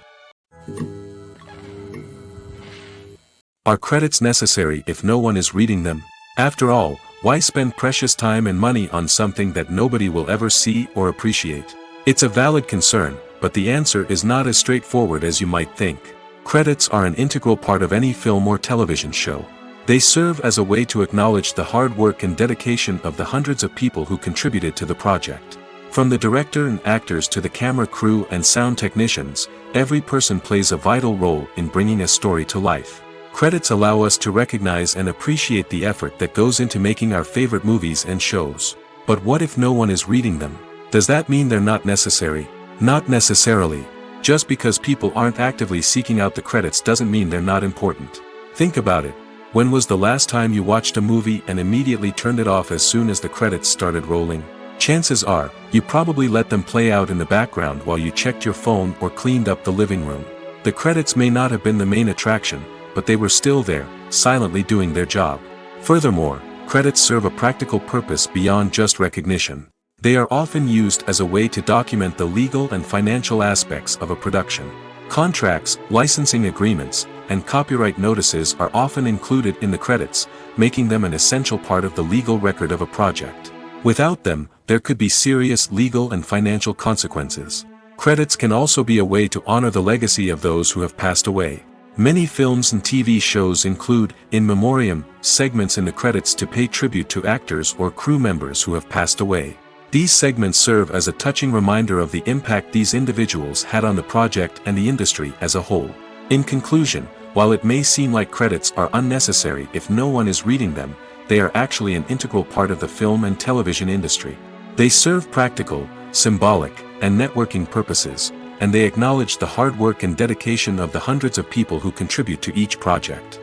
Are credits necessary if no one is reading them? After all, why spend precious time and money on something that nobody will ever see or appreciate? It's a valid concern, but the answer is not as straightforward as you might think. Credits are an integral part of any film or television show. They serve as a way to acknowledge the hard work and dedication of the hundreds of people who contributed to the project. From the director and actors to the camera crew and sound technicians, every person plays a vital role in bringing a story to life. Credits allow us to recognize and appreciate the effort that goes into making our favorite movies and shows. But what if no one is reading them? Does that mean they're not necessary? Not necessarily. Just because people aren't actively seeking out the credits doesn't mean they're not important. Think about it. When was the last time you watched a movie and immediately turned it off as soon as the credits started rolling? Chances are, you probably let them play out in the background while you checked your phone or cleaned up the living room. The credits may not have been the main attraction, but they were still there, silently doing their job. Furthermore, credits serve a practical purpose beyond just recognition. They are often used as a way to document the legal and financial aspects of a production. Contracts, licensing agreements, and copyright notices are often included in the credits, making them an essential part of the legal record of a project. Without them, there could be serious legal and financial consequences. Credits can also be a way to honor the legacy of those who have passed away. Many films and TV shows include, in memoriam, segments in the credits to pay tribute to actors or crew members who have passed away. These segments serve as a touching reminder of the impact these individuals had on the project and the industry as a whole. In conclusion, while it may seem like credits are unnecessary if no one is reading them, they are actually an integral part of the film and television industry. They serve practical, symbolic, and networking purposes, and they acknowledge the hard work and dedication of the hundreds of people who contribute to each project.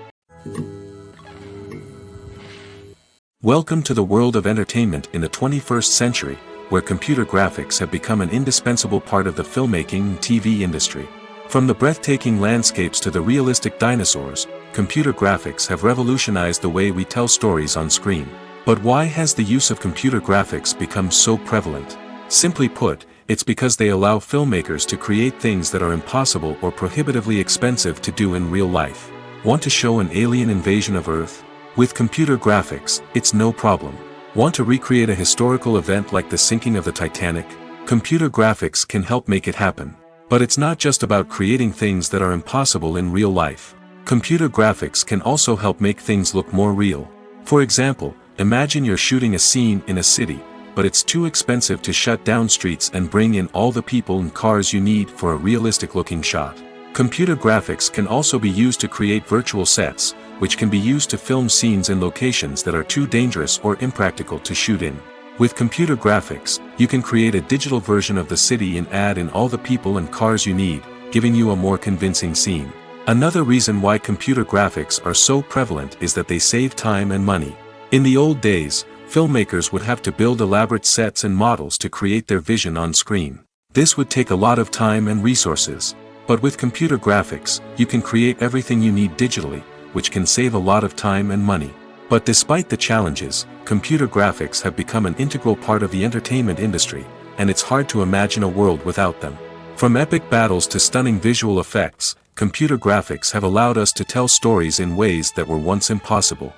Welcome to the world of entertainment in the 21st century, where computer graphics have become an indispensable part of the filmmaking and TV industry. From the breathtaking landscapes to the realistic dinosaurs, computer graphics have revolutionized the way we tell stories on screen. But why has the use of computer graphics become so prevalent? Simply put, it's because they allow filmmakers to create things that are impossible or prohibitively expensive to do in real life. Want to show an alien invasion of Earth? With computer graphics, it's no problem. Want to recreate a historical event like the sinking of the Titanic? Computer graphics can help make it happen. But it's not just about creating things that are impossible in real life. Computer graphics can also help make things look more real. For example, imagine you're shooting a scene in a city, but it's too expensive to shut down streets and bring in all the people and cars you need for a realistic-looking shot. Computer graphics can also be used to create virtual sets, which can be used to film scenes in locations that are too dangerous or impractical to shoot in. With computer graphics, you can create a digital version of the city and add in all the people and cars you need, giving you a more convincing scene. Another reason why computer graphics are so prevalent is that they save time and money. In the old days, filmmakers would have to build elaborate sets and models to create their vision on screen. This would take a lot of time and resources. But with computer graphics, you can create everything you need digitally, which can save a lot of time and money. But despite the challenges, computer graphics have become an integral part of the entertainment industry, and it's hard to imagine a world without them. From epic battles to stunning visual effects, computer graphics have allowed us to tell stories in ways that were once impossible.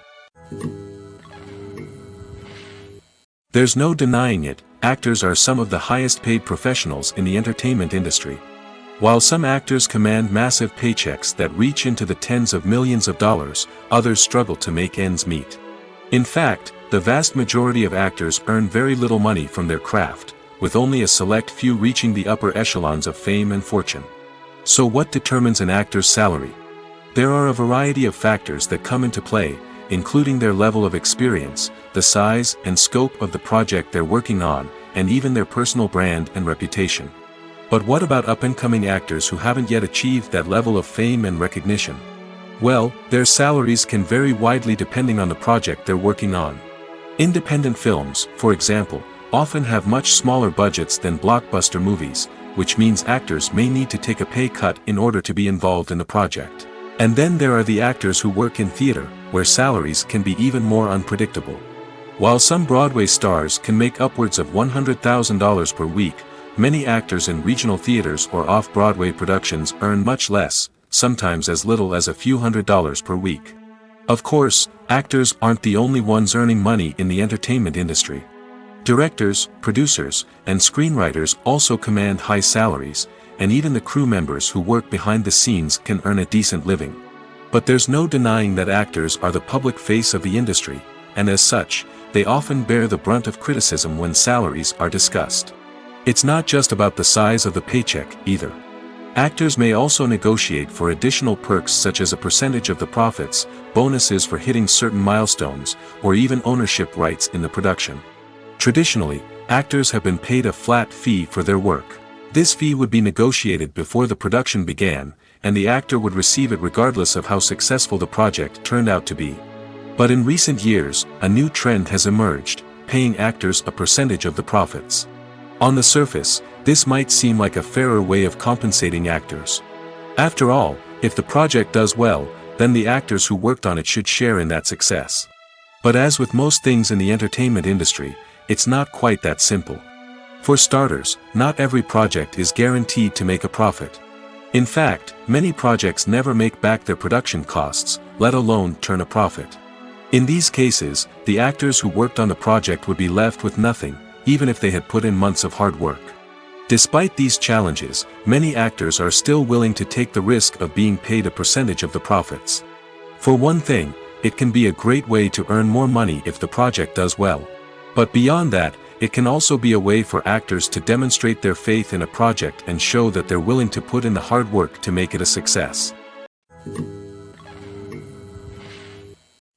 There's no denying it, actors are some of the highest paid professionals in the entertainment industry. While some actors command massive paychecks that reach into the tens of millions of dollars, others struggle to make ends meet. In fact, the vast majority of actors earn very little money from their craft, with only a select few reaching the upper echelons of fame and fortune. So what determines an actor's salary? There are a variety of factors that come into play, including their level of experience, the size and scope of the project they're working on, and even their personal brand and reputation. But what about up-and-coming actors who haven't yet achieved that level of fame and recognition? Well, their salaries can vary widely depending on the project they're working on. Independent films, for example, often have much smaller budgets than blockbuster movies, which means actors may need to take a pay cut in order to be involved in the project. And then there are the actors who work in theater, where salaries can be even more unpredictable. While some Broadway stars can make upwards of $100,000 per week, many actors in regional theaters or off-Broadway productions earn much less, sometimes as little as a few $100s per week. Of course, actors aren't the only ones earning money in the entertainment industry. Directors, producers, and screenwriters also command high salaries, and even the crew members who work behind the scenes can earn a decent living. But there's no denying that actors are the public face of the industry, and as such, they often bear the brunt of criticism when salaries are discussed. It's not just about the size of the paycheck, either. Actors may also negotiate for additional perks such as a percentage of the profits, bonuses for hitting certain milestones, or even ownership rights in the production. Traditionally, actors have been paid a flat fee for their work. This fee would be negotiated before the production began, and the actor would receive it regardless of how successful the project turned out to be. But in recent years, a new trend has emerged, paying actors a percentage of the profits. On the surface, this might seem like a fairer way of compensating actors. After all, if the project does well, then the actors who worked on it should share in that success. But as with most things in the entertainment industry, it's not quite that simple. For starters, not every project is guaranteed to make a profit. In fact, many projects never make back their production costs, let alone turn a profit. In these cases, the actors who worked on the project would be left with nothing, even if they had put in months of hard work. Despite these challenges, many actors are still willing to take the risk of being paid a percentage of the profits. For one thing, it can be a great way to earn more money if the project does well. But beyond that, it can also be a way for actors to demonstrate their faith in a project and show that they're willing to put in the hard work to make it a success.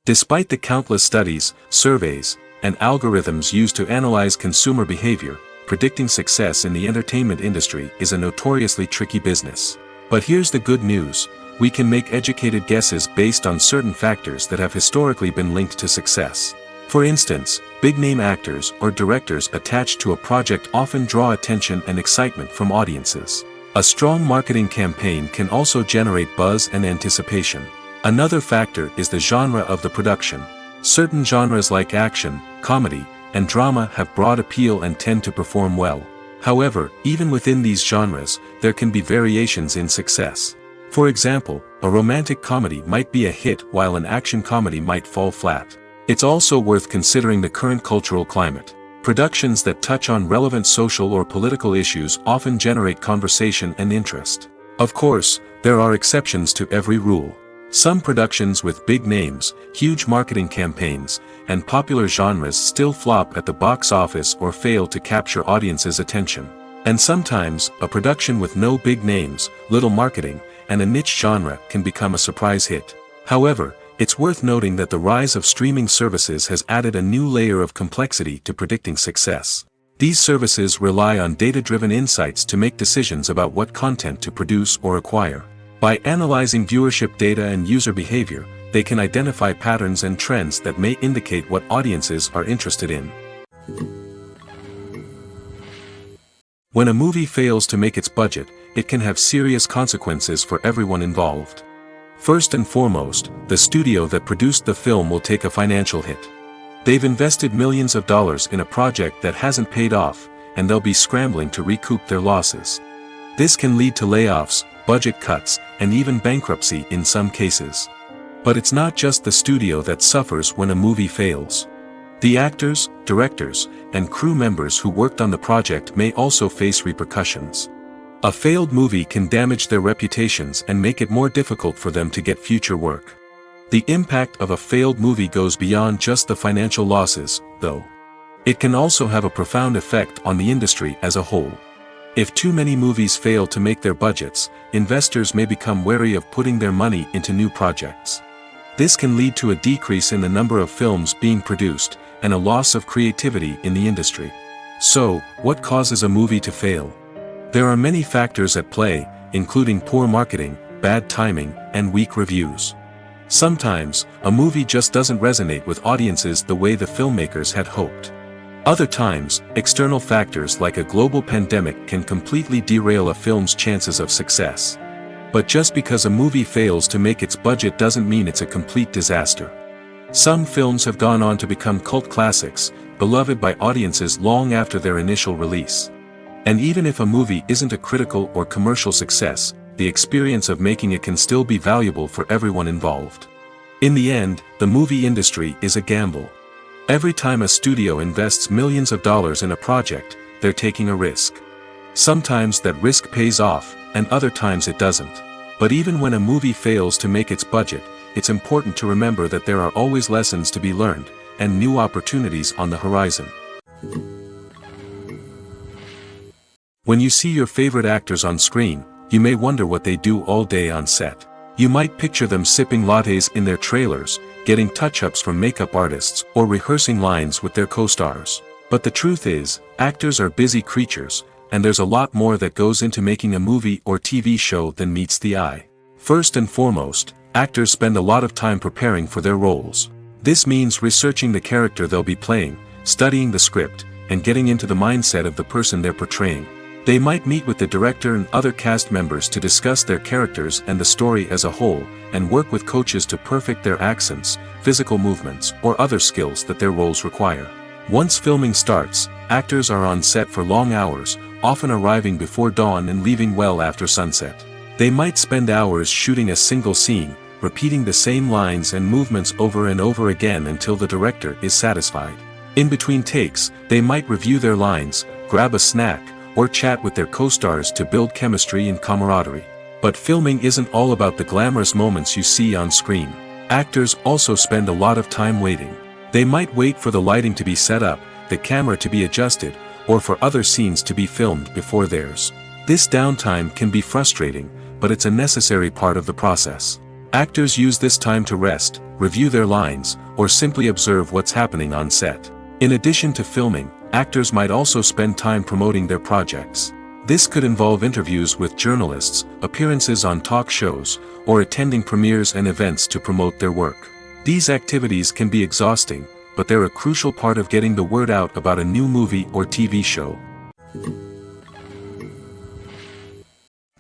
Despite the countless studies, surveys, and algorithms used to analyze consumer behavior, predicting success in the entertainment industry is a notoriously tricky business. But here's the good news: we can make educated guesses based on certain factors that have historically been linked to success. For instance, big-name actors or directors attached to a project often draw attention and excitement from audiences. A strong marketing campaign can also generate buzz and anticipation. Another factor is the genre of the production. Certain genres like action, comedy, and drama have broad appeal and tend to perform well. However, even within these genres, there can be variations in success. For example, a romantic comedy might be a hit while an action comedy might fall flat. It's also worth considering the current cultural climate. Productions that touch on relevant social or political issues often generate conversation and interest. Of course, there are exceptions to every rule. Some productions with big names, huge marketing campaigns, and popular genres still flop at the box office or fail to capture audiences' attention. And sometimes, a production with no big names, little marketing, and a niche genre can become a surprise hit. However, it's worth noting that the rise of streaming services has added a new layer of complexity to predicting success. These services rely on data-driven insights to make decisions about what content to produce or acquire. By analyzing viewership data and user behavior, they can identify patterns and trends that may indicate what audiences are interested in. When a movie fails to make its budget, it can have serious consequences for everyone involved. First and foremost, the studio that produced the film will take a financial hit. They've invested millions of dollars in a project that hasn't paid off, and they'll be scrambling to recoup their losses. This can lead to layoffs, budget cuts, and even bankruptcy in some cases. But it's not just the studio that suffers when a movie fails. The actors, directors, and crew members who worked on the project may also face repercussions. A failed movie can damage their reputations and make it more difficult for them to get future work. The impact of a failed movie goes beyond just the financial losses, though. It can also have a profound effect on the industry as a whole. If too many movies fail to make their budgets, investors may become wary of putting their money into new projects. This can lead to a decrease in the number of films being produced, and a loss of creativity in the industry. So, what causes a movie to fail? There are many factors at play, including poor marketing, bad timing, and weak reviews. Sometimes, a movie just doesn't resonate with audiences the way the filmmakers had hoped. Other times, external factors like a global pandemic can completely derail a film's chances of success. But just because a movie fails to make its budget doesn't mean it's a complete disaster. Some films have gone on to become cult classics, beloved by audiences long after their initial release. And even if a movie isn't a critical or commercial success, the experience of making it can still be valuable for everyone involved. In the end, the movie industry is a gamble. Every time a studio invests millions of dollars in a project, they're taking a risk. Sometimes that risk pays off, and other times it doesn't. But even when a movie fails to make its budget, it's important to remember that there are always lessons to be learned, and new opportunities on the horizon. When you see your favorite actors on screen, you may wonder what they do all day on set. You might picture them sipping lattes in their trailers, getting touch-ups from makeup artists, or rehearsing lines with their co-stars. But the truth is, actors are busy creatures, and there's a lot more that goes into making a movie or TV show than meets the eye. First and foremost, actors spend a lot of time preparing for their roles. This means researching the character they'll be playing, studying the script, and getting into the mindset of the person they're portraying. They might meet with the director and other cast members to discuss their characters and the story as a whole, and work with coaches to perfect their accents, physical movements, or other skills that their roles require. Once filming starts, actors are on set for long hours, often arriving before dawn and leaving well after sunset. They might spend hours shooting a single scene, repeating the same lines and movements over and over again until the director is satisfied. In between takes, they might review their lines, grab a snack, or chat with their co-stars to build chemistry and camaraderie. But filming isn't all about the glamorous moments you see on screen. Actors also spend a lot of time waiting. They might wait for the lighting to be set up, the camera to be adjusted, or for other scenes to be filmed before theirs. This downtime can be frustrating, but it's a necessary part of the process. Actors use this time to rest, review their lines, or simply observe what's happening on set. In addition to filming, actors might also spend time promoting their projects. This could involve interviews with journalists, appearances on talk shows, or attending premieres and events to promote their work. These activities can be exhausting, but they're a crucial part of getting the word out about a new movie or TV show.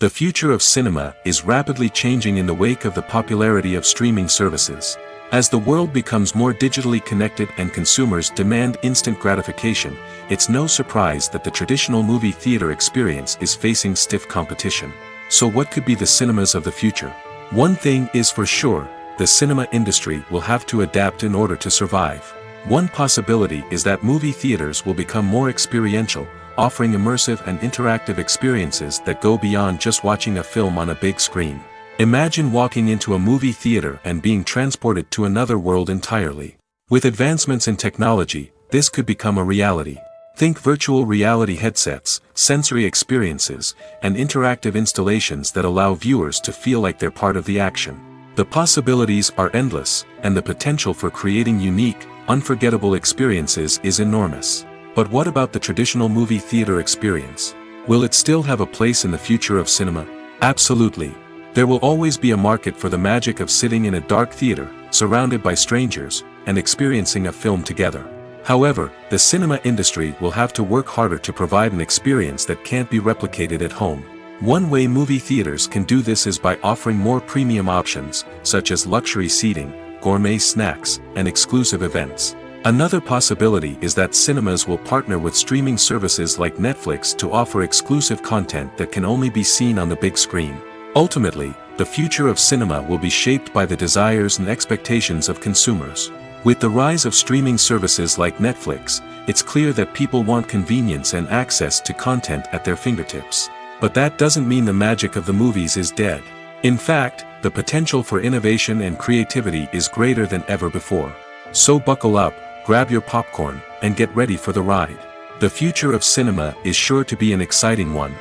The future of cinema is rapidly changing in the wake of the popularity of streaming services. As the world becomes more digitally connected and consumers demand instant gratification, it's no surprise that the traditional movie theater experience is facing stiff competition. So what could be the cinemas of the future? One thing is for sure, the cinema industry will have to adapt in order to survive. One possibility is that movie theaters will become more experiential, offering immersive and interactive experiences that go beyond just watching a film on a big screen. Imagine walking into a movie theater and being transported to another world entirely. With advancements in technology, this could become a reality. Think virtual reality headsets, sensory experiences, and interactive installations that allow viewers to feel like they're part of the action. The possibilities are endless, and the potential for creating unique, unforgettable experiences is enormous. But what about the traditional movie theater experience? Will it still have a place in the future of cinema? Absolutely. There will always be a market for the magic of sitting in a dark theater, surrounded by strangers, and experiencing a film together. However, the cinema industry will have to work harder to provide an experience that can't be replicated at home. One way movie theaters can do this is by offering more premium options, such as luxury seating, gourmet snacks, and exclusive events. Another possibility is that cinemas will partner with streaming services like Netflix to offer exclusive content that can only be seen on the big screen. Ultimately, the future of cinema will be shaped by the desires and expectations of consumers. With the rise of streaming services like Netflix, it's clear that people want convenience and access to content at their fingertips. But that doesn't mean the magic of the movies is dead. In fact, the potential for innovation and creativity is greater than ever before. So buckle up, grab your popcorn, and get ready for the ride. The future of cinema is sure to be an exciting one.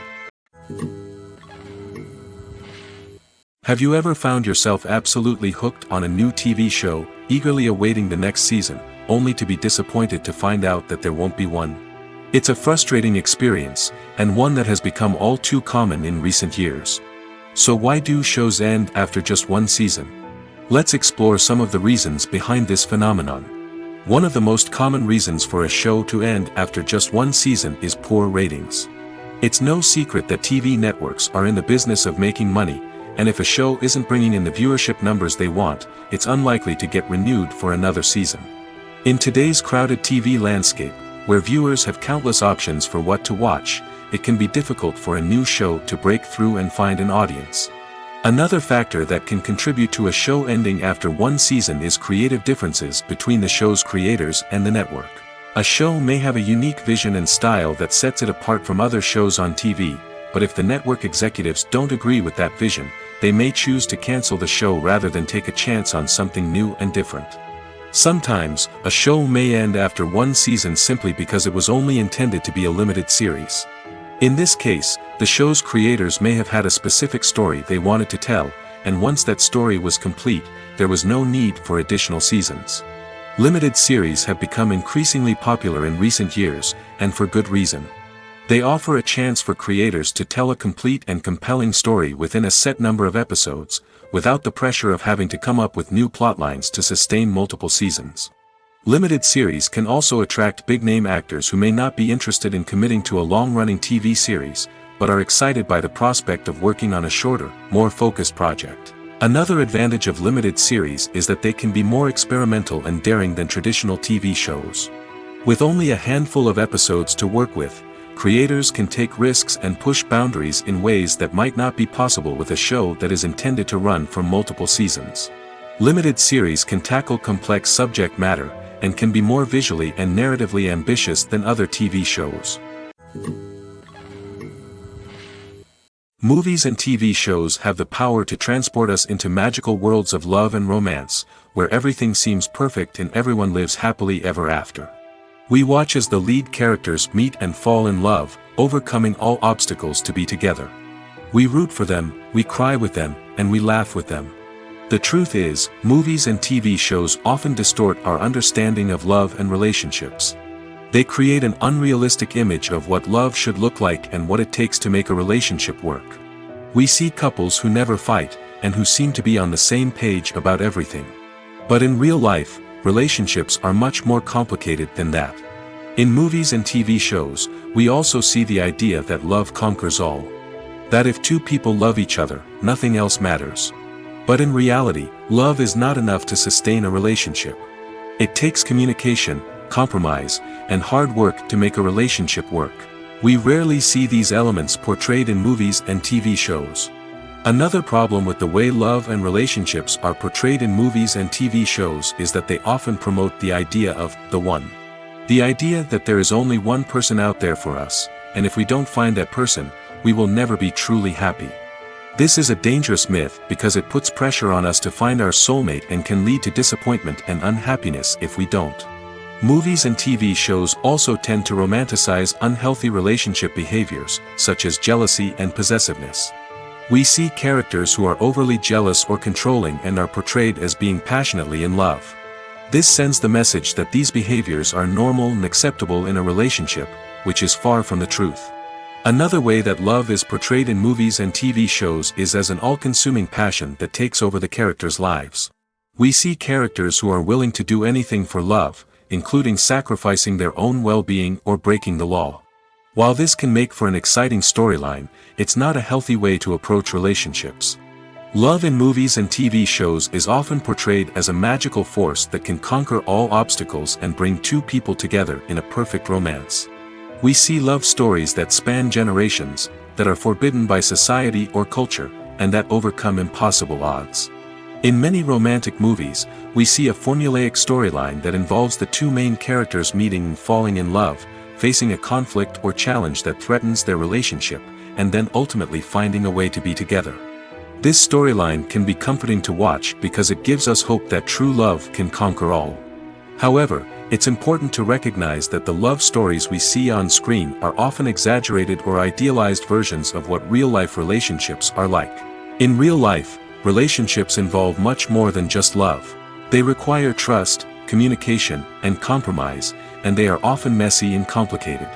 Have you ever found yourself absolutely hooked on a new TV show, eagerly awaiting the next season, only to be disappointed to find out that there won't be one? It's a frustrating experience, and one that has become all too common in recent years. So why do shows end after just one season? Let's explore some of the reasons behind this phenomenon. One of the most common reasons for a show to end after just one season is poor ratings. It's no secret that TV networks are in the business of making money, and if a show isn't bringing in the viewership numbers they want, it's unlikely to get renewed for another season. In today's crowded TV landscape, where viewers have countless options for what to watch, it can be difficult for a new show to break through and find an audience. Another factor that can contribute to a show ending after one season is creative differences between the show's creators and the network. A show may have a unique vision and style that sets it apart from other shows on TV, but if the network executives don't agree with that vision, they may choose to cancel the show rather than take a chance on something new and different. Sometimes, a show may end after one season simply because it was only intended to be a limited series. In this case, the show's creators may have had a specific story they wanted to tell, and once that story was complete, there was no need for additional seasons. Limited series have become increasingly popular in recent years, and for good reason. They offer a chance for creators to tell a complete and compelling story within a set number of episodes, without the pressure of having to come up with new plotlines to sustain multiple seasons. Limited series can also attract big-name actors who may not be interested in committing to a long-running TV series, but are excited by the prospect of working on a shorter, more focused project. Another advantage of limited series is that they can be more experimental and daring than traditional TV shows. With only a handful of episodes to work with, creators can take risks and push boundaries in ways that might not be possible with a show that is intended to run for multiple seasons. Limited series can tackle complex subject matter, and can be more visually and narratively ambitious than other TV shows. Movies and TV shows have the power to transport us into magical worlds of love and romance, where everything seems perfect and everyone lives happily ever after. We watch as the lead characters meet and fall in love, overcoming all obstacles to be together. We root for them, we cry with them, and we laugh with them. The truth is, movies and TV shows often distort our understanding of love and relationships. They create an unrealistic image of what love should look like and what it takes to make a relationship work. We see couples who never fight, and who seem to be on the same page about everything. But in real life, relationships are much more complicated than that. In movies and TV shows, we also see the idea that love conquers all. That if two people love each other, nothing else matters. But in reality, love is not enough to sustain a relationship. It takes communication, compromise, and hard work to make a relationship work. We rarely see these elements portrayed in movies and TV shows. Another problem with the way love and relationships are portrayed in movies and TV shows is that they often promote the idea of the one. The idea that there is only one person out there for us, and if we don't find that person, we will never be truly happy. This is a dangerous myth because it puts pressure on us to find our soulmate and can lead to disappointment and unhappiness if we don't. Movies and TV shows also tend to romanticize unhealthy relationship behaviors, such as jealousy and possessiveness. We see characters who are overly jealous or controlling and are portrayed as being passionately in love. This sends the message that these behaviors are normal and acceptable in a relationship, which is far from the truth. Another way that love is portrayed in movies and TV shows is as an all-consuming passion that takes over the characters' lives. We see characters who are willing to do anything for love, including sacrificing their own well-being or breaking the law. While this can make for an exciting storyline, it's not a healthy way to approach relationships. Love in movies and TV shows is often portrayed as a magical force that can conquer all obstacles and bring two people together in a perfect romance. We see love stories that span generations, that are forbidden by society or culture, and that overcome impossible odds. In many romantic movies, we see a formulaic storyline that involves the two main characters meeting and falling in love, facing a conflict or challenge that threatens their relationship, and then ultimately finding a way to be together. This storyline can be comforting to watch because it gives us hope that true love can conquer all. However, it's important to recognize that the love stories we see on screen are often exaggerated or idealized versions of what real-life relationships are like. In real life, relationships involve much more than just love. They require trust, communication, and compromise, and they are often messy and complicated.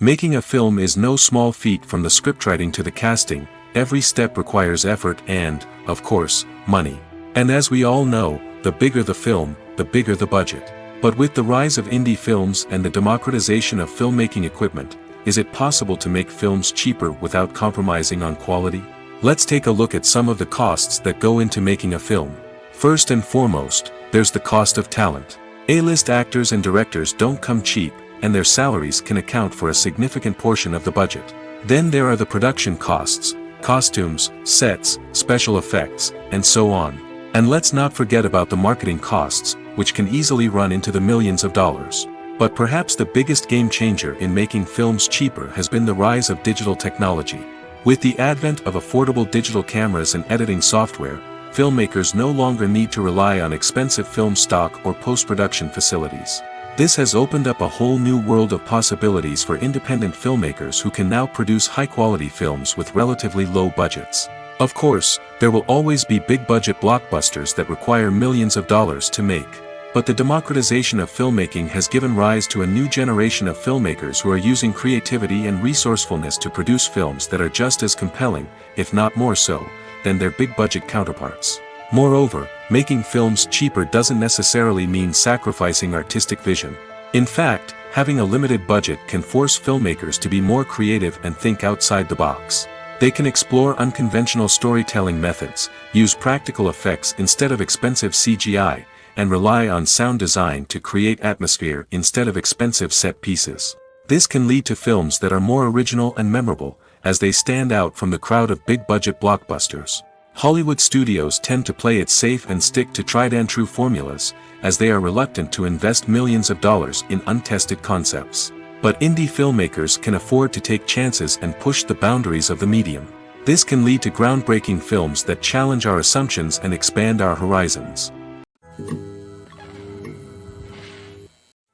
Making a film is no small feat. From the scriptwriting to the casting, every step requires effort and, of course, money. And as we all know, the bigger the film, the bigger the budget. But with the rise of indie films and the democratization of filmmaking equipment, is it possible to make films cheaper without compromising on quality? Let's take a look at some of the costs that go into making a film. First and foremost, there's the cost of talent. A-list actors and directors don't come cheap, and their salaries can account for a significant portion of the budget. Then there are the production costs, costumes, sets, special effects, and so on. And let's not forget about the marketing costs, which can easily run into the millions of dollars. But perhaps the biggest game changer in making films cheaper has been the rise of digital technology. With the advent of affordable digital cameras and editing software, filmmakers no longer need to rely on expensive film stock or post-production facilities. This has opened up a whole new world of possibilities for independent filmmakers who can now produce high-quality films with relatively low budgets. Of course, there will always be big-budget blockbusters that require millions of dollars to make. But the democratization of filmmaking has given rise to a new generation of filmmakers who are using creativity and resourcefulness to produce films that are just as compelling, if not more so, than their big-budget counterparts. Moreover, making films cheaper doesn't necessarily mean sacrificing artistic vision. In fact, having a limited budget can force filmmakers to be more creative and think outside the box. They can explore unconventional storytelling methods, use practical effects instead of expensive CGI, and rely on sound design to create atmosphere instead of expensive set pieces. This can lead to films that are more original and memorable, as they stand out from the crowd of big-budget blockbusters. Hollywood studios tend to play it safe and stick to tried-and-true formulas, as they are reluctant to invest millions of dollars in untested concepts. But indie filmmakers can afford to take chances and push the boundaries of the medium. This can lead to groundbreaking films that challenge our assumptions and expand our horizons.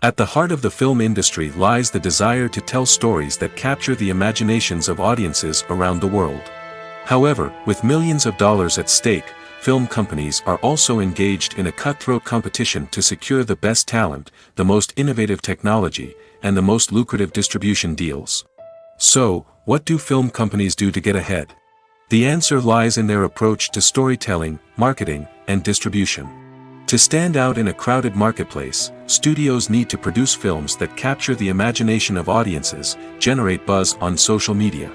At the heart of the film industry lies the desire to tell stories that capture the imaginations of audiences around the world. However, with millions of dollars at stake, film companies are also engaged in a cutthroat competition to secure the best talent, the most innovative technology, and the most lucrative distribution deals. So, what do film companies do to get ahead? The answer lies in their approach to storytelling, marketing, and distribution. To stand out in a crowded marketplace, studios need to produce films that capture the imagination of audiences, generate buzz on social media.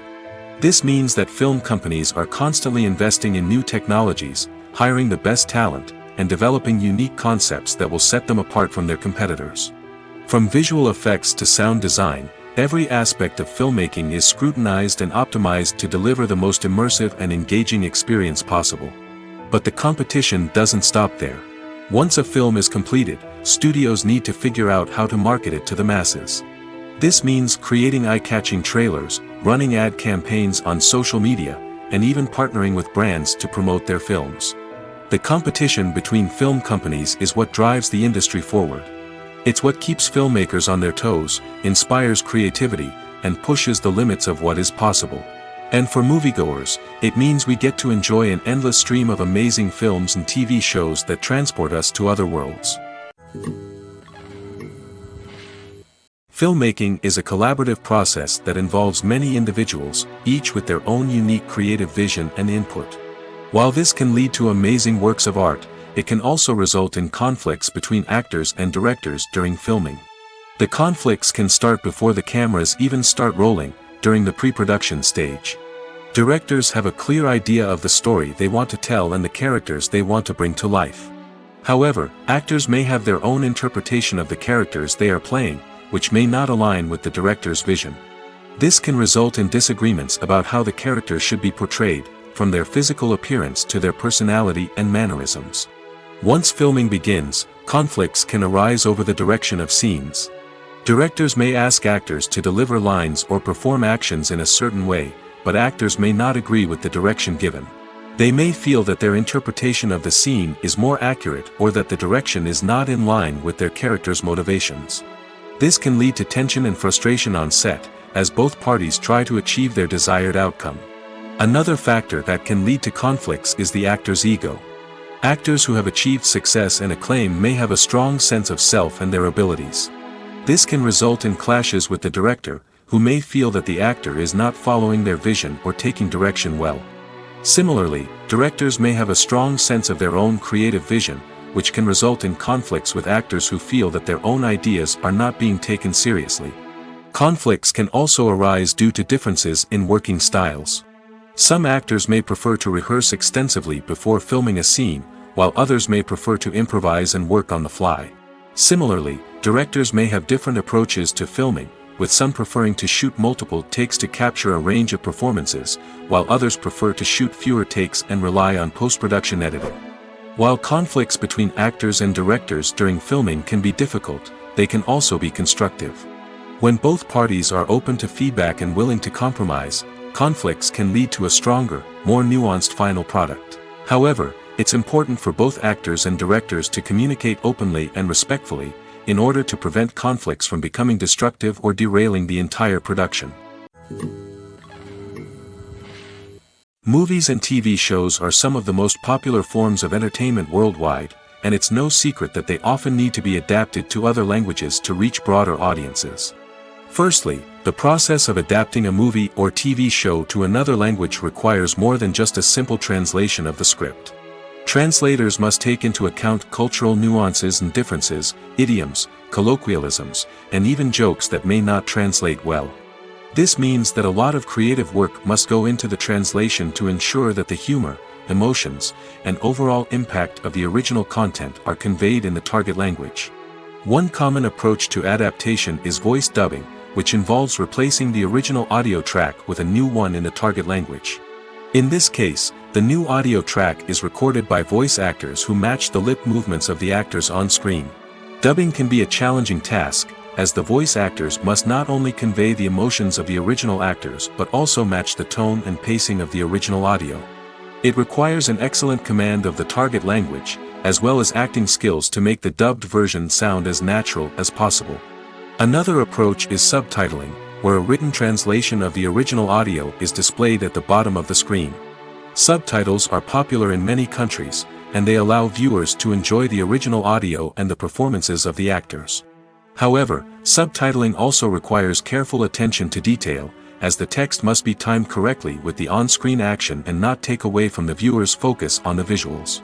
This means that film companies are constantly investing in new technologies, hiring the best talent, and developing unique concepts that will set them apart from their competitors. From visual effects to sound design, every aspect of filmmaking is scrutinized and optimized to deliver the most immersive and engaging experience possible. But the competition doesn't stop there. Once a film is completed, studios need to figure out how to market it to the masses. This means creating eye-catching trailers, running ad campaigns on social media, and even partnering with brands to promote their films. The competition between film companies is what drives the industry forward. It's what keeps filmmakers on their toes, inspires creativity, and pushes the limits of what is possible. And for moviegoers, it means we get to enjoy an endless stream of amazing films and TV shows that transport us to other worlds. Filmmaking is a collaborative process that involves many individuals, each with their own unique creative vision and input. While this can lead to amazing works of art, it can also result in conflicts between actors and directors during filming. The conflicts can start before the cameras even start rolling, during the pre-production stage. Directors have a clear idea of the story they want to tell and the characters they want to bring to life. However, actors may have their own interpretation of the characters they are playing, which may not align with the director's vision. This can result in disagreements about how the characters should be portrayed, from their physical appearance to their personality and mannerisms. Once filming begins, conflicts can arise over the direction of scenes. Directors may ask actors to deliver lines or perform actions in a certain way, but actors may not agree with the direction given. They may feel that their interpretation of the scene is more accurate or that the direction is not in line with their character's motivations. This can lead to tension and frustration on set, as both parties try to achieve their desired outcome. Another factor that can lead to conflicts is the actor's ego. Actors who have achieved success and acclaim may have a strong sense of self and their abilities. This can result in clashes with the director, who may feel that the actor is not following their vision or taking direction well. Similarly, directors may have a strong sense of their own creative vision, which can result in conflicts with actors who feel that their own ideas are not being taken seriously. Conflicts can also arise due to differences in working styles. Some actors may prefer to rehearse extensively before filming a scene, while others may prefer to improvise and work on the fly. Similarly, directors may have different approaches to filming, with some preferring to shoot multiple takes to capture a range of performances, while others prefer to shoot fewer takes and rely on post-production editing. While conflicts between actors and directors during filming can be difficult, they can also be constructive. When both parties are open to feedback and willing to compromise, conflicts can lead to a stronger, more nuanced final product. However, it's important for both actors and directors to communicate openly and respectfully, in order to prevent conflicts from becoming destructive or derailing the entire production. Movies and TV shows are some of the most popular forms of entertainment worldwide, and it's no secret that they often need to be adapted to other languages to reach broader audiences. Firstly, the process of adapting a movie or TV show to another language requires more than just a simple translation of the script. Translators must take into account cultural nuances and differences, idioms, colloquialisms, and even jokes that may not translate well. This means that a lot of creative work must go into the translation to ensure that the humor, emotions, and overall impact of the original content are conveyed in the target language. One common approach to adaptation is voice dubbing, which involves replacing the original audio track with a new one in the target language. In this case, the new audio track is recorded by voice actors who match the lip movements of the actors on screen. Dubbing can be a challenging task, as the voice actors must not only convey the emotions of the original actors but also match the tone and pacing of the original audio. It requires an excellent command of the target language, as well as acting skills to make the dubbed version sound as natural as possible. Another approach is subtitling, where a written translation of the original audio is displayed at the bottom of the screen. Subtitles are popular in many countries, and they allow viewers to enjoy the original audio and the performances of the actors. However, subtitling also requires careful attention to detail, as the text must be timed correctly with the on-screen action and not take away from the viewer's focus on the visuals.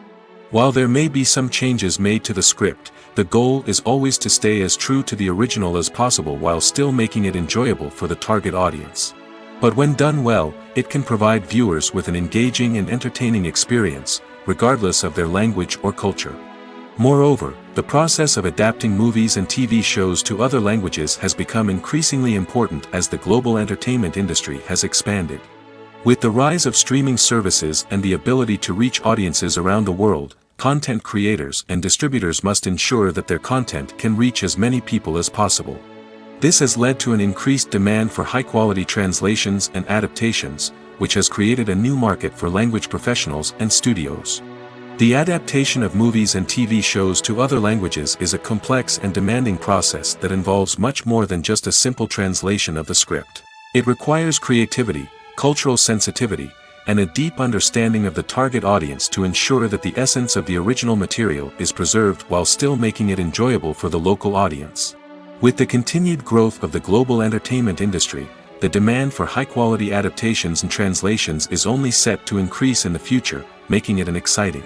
While there may be some changes made to the script, the goal is always to stay as true to the original as possible while still making it enjoyable for the target audience. But when done well, it can provide viewers with an engaging and entertaining experience, regardless of their language or culture. Moreover, the process of adapting movies and TV shows to other languages has become increasingly important as the global entertainment industry has expanded. With the rise of streaming services and the ability to reach audiences around the world, content creators and distributors must ensure that their content can reach as many people as possible. This has led to an increased demand for high-quality translations and adaptations, which has created a new market for language professionals and studios. The adaptation of movies and TV shows to other languages is a complex and demanding process that involves much more than just a simple translation of the script. It requires creativity, cultural sensitivity, and a deep understanding of the target audience to ensure that the essence of the original material is preserved while still making it enjoyable for the local audience. With the continued growth of the global entertainment industry, the demand for high-quality adaptations and translations is only set to increase in the future, making it an exciting.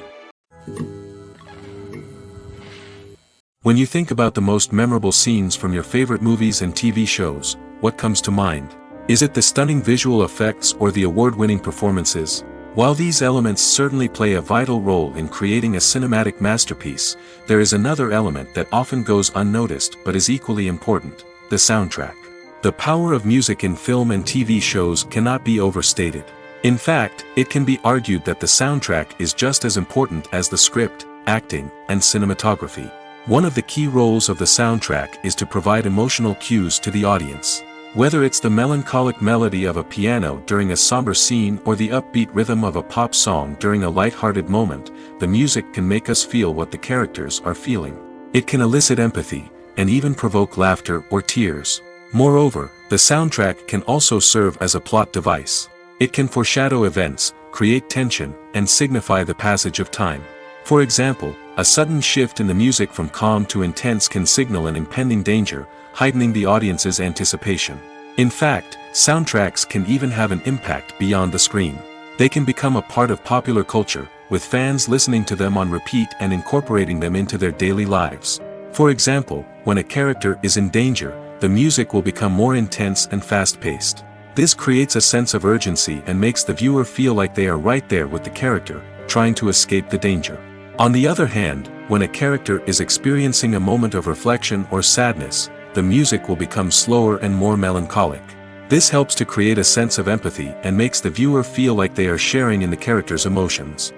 When you think about the most memorable scenes from your favorite movies and TV shows, what comes to mind? Is it the stunning visual effects or the award-winning performances? While these elements certainly play a vital role in creating a cinematic masterpiece, there is another element that often goes unnoticed but is equally important: the soundtrack. The power of music in film and TV shows cannot be overstated. In fact, it can be argued that the soundtrack is just as important as the script, acting, and cinematography. One of the key roles of the soundtrack is to provide emotional cues to the audience. Whether it's the melancholic melody of a piano during a somber scene or the upbeat rhythm of a pop song during a light-hearted moment, the music can make us feel what the characters are feeling. It can elicit empathy, and even provoke laughter or tears. Moreover, the soundtrack can also serve as a plot device. It can foreshadow events, create tension, and signify the passage of time. For example, a sudden shift in the music from calm to intense can signal an impending danger, heightening the audience's anticipation. In fact, soundtracks can even have an impact beyond the screen. They can become a part of popular culture, with fans listening to them on repeat and incorporating them into their daily lives. For example, when a character is in danger, the music will become more intense and fast-paced. This creates a sense of urgency and makes the viewer feel like they are right there with the character, trying to escape the danger. On the other hand, when a character is experiencing a moment of reflection or sadness, the music will become slower and more melancholic. This helps to create a sense of empathy and makes the viewer feel like they are sharing in the character's emotions.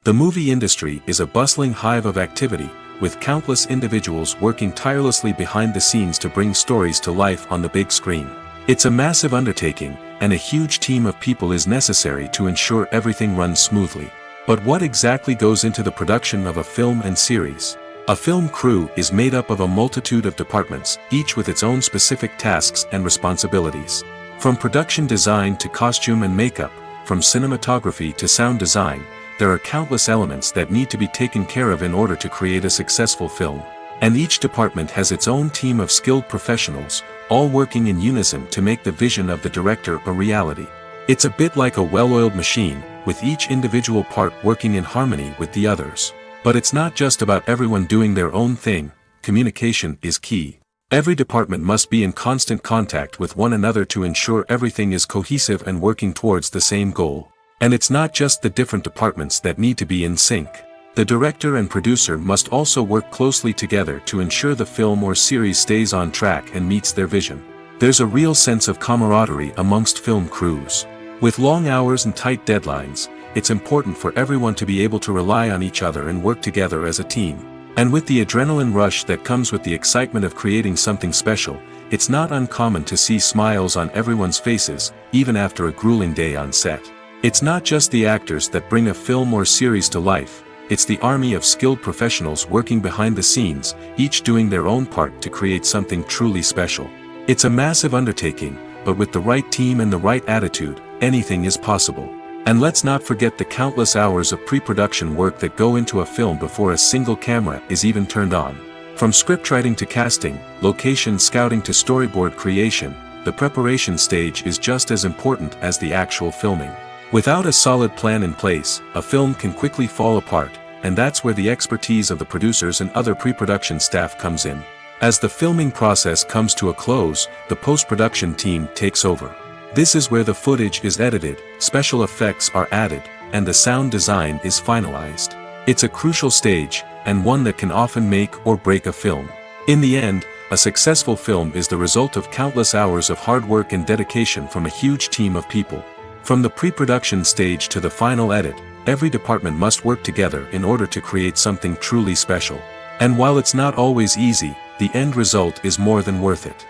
The movie industry is a bustling hive of activity, with countless individuals working tirelessly behind the scenes to bring stories to life on the big screen. It's a massive undertaking, and a huge team of people is necessary to ensure everything runs smoothly. But what exactly goes into the production of a film and series? A film crew is made up of a multitude of departments, each with its own specific tasks and responsibilities. From production design to costume and makeup, from cinematography to sound design, there are countless elements that need to be taken care of in order to create a successful film. And each department has its own team of skilled professionals, all working in unison to make the vision of the director a reality. It's a bit like a well-oiled machine, with each individual part working in harmony with the others. But it's not just about everyone doing their own thing. Communication is key. Every department must be in constant contact with one another to ensure everything is cohesive and working towards the same goal. And it's not just the different departments that need to be in sync. The director and producer must also work closely together to ensure the film or series stays on track and meets their vision. There's a real sense of camaraderie amongst film crews. With long hours and tight deadlines, it's important for everyone to be able to rely on each other and work together as a team. And with the adrenaline rush that comes with the excitement of creating something special, it's not uncommon to see smiles on everyone's faces, even after a grueling day on set. It's not just the actors that bring a film or series to life, it's the army of skilled professionals working behind the scenes, each doing their own part to create something truly special. It's a massive undertaking, but with the right team and the right attitude, anything is possible. And let's not forget the countless hours of pre-production work that go into a film before a single camera is even turned on. From scriptwriting to casting, location scouting to storyboard creation, the preparation stage is just as important as the actual filming. Without a solid plan in place, a film can quickly fall apart, and that's where the expertise of the producers and other pre-production staff comes in. As the filming process comes to a close, the post-production team takes over. This is where the footage is edited, special effects are added, and the sound design is finalized. It's a crucial stage, and one that can often make or break a film. In the end, a successful film is the result of countless hours of hard work and dedication from a huge team of people. From the pre-production stage to the final edit, every department must work together in order to create something truly special. And while it's not always easy, the end result is more than worth it.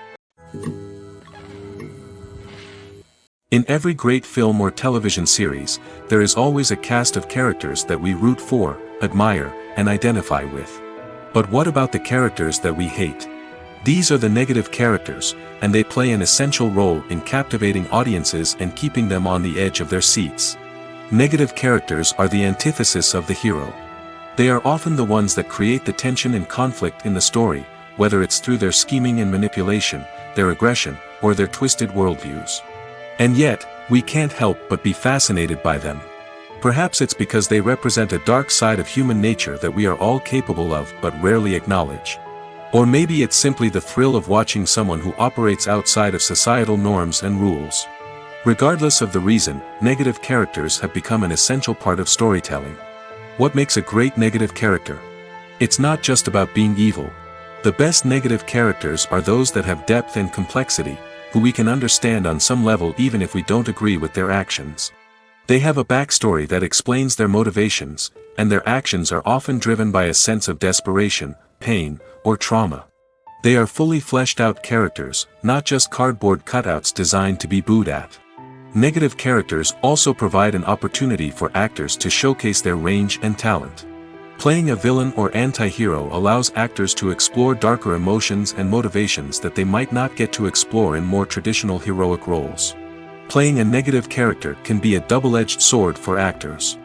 In every great film or television series, there is always a cast of characters that we root for, admire, and identify with. But what about the characters that we hate? These are the negative characters, and they play an essential role in captivating audiences and keeping them on the edge of their seats. Negative characters are the antithesis of the hero. They are often the ones that create the tension and conflict in the story, whether it's through their scheming and manipulation, their aggression, or their twisted worldviews. And yet, we can't help but be fascinated by them. Perhaps it's because they represent a dark side of human nature that we are all capable of but rarely acknowledge. Or maybe it's simply the thrill of watching someone who operates outside of societal norms and rules. Regardless of the reason, negative characters have become an essential part of storytelling. What makes a great negative character? It's not just about being evil. The best negative characters are those that have depth and complexity, who we can understand on some level even if we don't agree with their actions. They have a backstory that explains their motivations, and their actions are often driven by a sense of desperation, pain, or trauma. They are fully fleshed out characters, not just cardboard cutouts designed to be booed at. Negative characters also provide an opportunity for actors to showcase their range and talent. Playing a villain or anti-hero allows actors to explore darker emotions and motivations that they might not get to explore in more traditional heroic roles. Playing a negative character can be a double-edged sword for actors.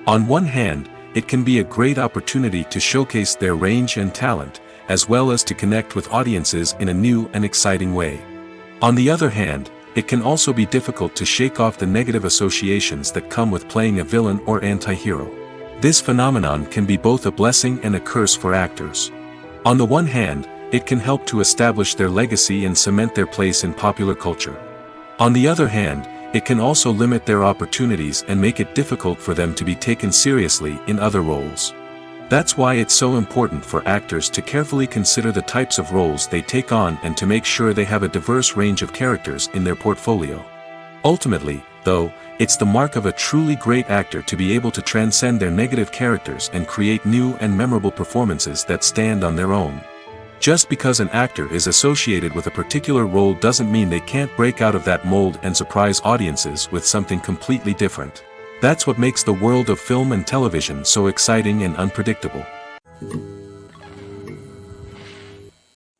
On one hand, it can be a great opportunity to showcase their range and talent, as well as to connect with audiences in a new and exciting way. On the other hand, it can also be difficult to shake off the negative associations that come with playing a villain or anti-hero. This phenomenon can be both a blessing and a curse for actors. On the one hand, it can help to establish their legacy and cement their place in popular culture. On the other hand, it can also limit their opportunities and make it difficult for them to be taken seriously in other roles. That's why it's so important for actors to carefully consider the types of roles they take on and to make sure they have a diverse range of characters in their portfolio. Ultimately, though, it's the mark of a truly great actor to be able to transcend their negative characters and create new and memorable performances that stand on their own. Just because an actor is associated with a particular role doesn't mean they can't break out of that mold and surprise audiences with something completely different. That's what makes the world of film and television so exciting and unpredictable.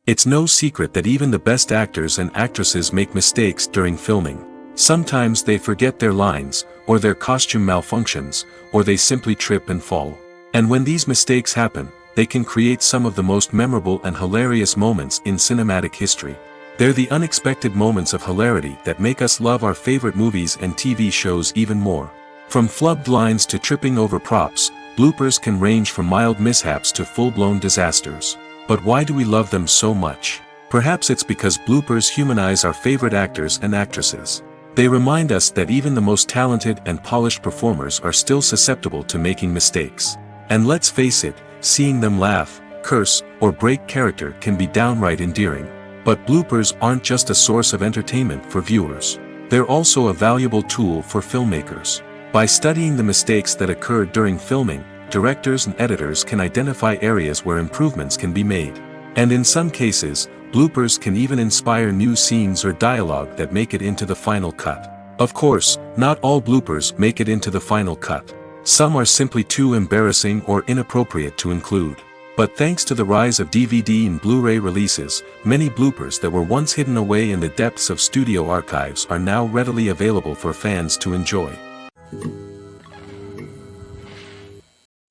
It's no secret that even the best actors and actresses make mistakes during filming. Sometimes they forget their lines, or their costume malfunctions, or they simply trip and fall. And when these mistakes happen, they can create some of the most memorable and hilarious moments in cinematic history. They're the unexpected moments of hilarity that make us love our favorite movies and TV shows even more. From flubbed lines to tripping over props, bloopers can range from mild mishaps to full-blown disasters. But why do we love them so much? Perhaps it's because bloopers humanize our favorite actors and actresses. They remind us that even the most talented and polished performers are still susceptible to making mistakes. And let's face it, seeing them laugh, curse, or break character can be downright endearing. But bloopers aren't just a source of entertainment for viewers. They're also a valuable tool for filmmakers. By studying the mistakes that occurred during filming, directors and editors can identify areas where improvements can be made. And in some cases, bloopers can even inspire new scenes or dialogue that make it into the final cut. Of course, not all bloopers make it into the final cut. Some are simply too embarrassing or inappropriate to include. But thanks to the rise of DVD and Blu-ray releases, many bloopers that were once hidden away in the depths of studio archives are now readily available for fans to enjoy.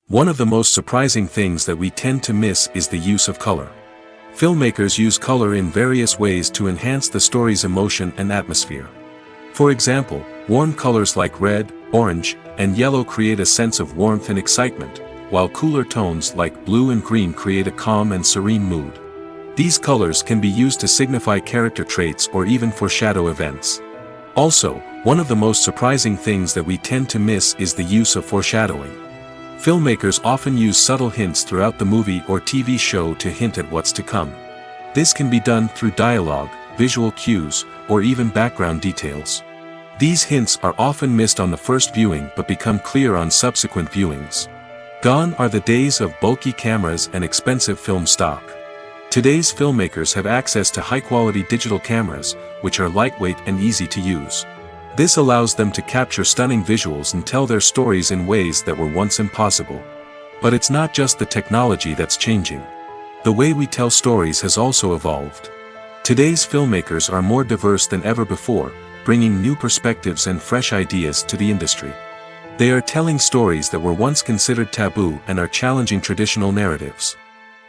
One of the most surprising things that we tend to miss is the use of color. Filmmakers use color in various ways to enhance the story's emotion and atmosphere. For example, warm colors like red, orange, and yellow create a sense of warmth and excitement, while cooler tones like blue and green create a calm and serene mood. These colors can be used to signify character traits or even foreshadow events. Also, one of the most surprising things that we tend to miss is the use of foreshadowing. Filmmakers often use subtle hints throughout the movie or TV show to hint at what's to come. This can be done through dialogue, visual cues, or even background details. These hints are often missed on the first viewing but become clear on subsequent viewings. Gone are the days of bulky cameras and expensive film stock. Today's filmmakers have access to high-quality digital cameras, which are lightweight and easy to use. This allows them to capture stunning visuals and tell their stories in ways that were once impossible. But it's not just the technology that's changing. The way we tell stories has also evolved. Today's filmmakers are more diverse than ever before, bringing new perspectives and fresh ideas to the industry. They are telling stories that were once considered taboo and are challenging traditional narratives.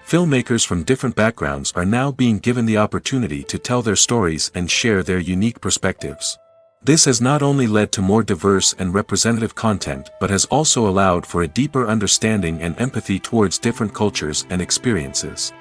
Filmmakers from different backgrounds are now being given the opportunity to tell their stories and share their unique perspectives. This has not only led to more diverse and representative content but has also allowed for a deeper understanding and empathy towards different cultures and experiences.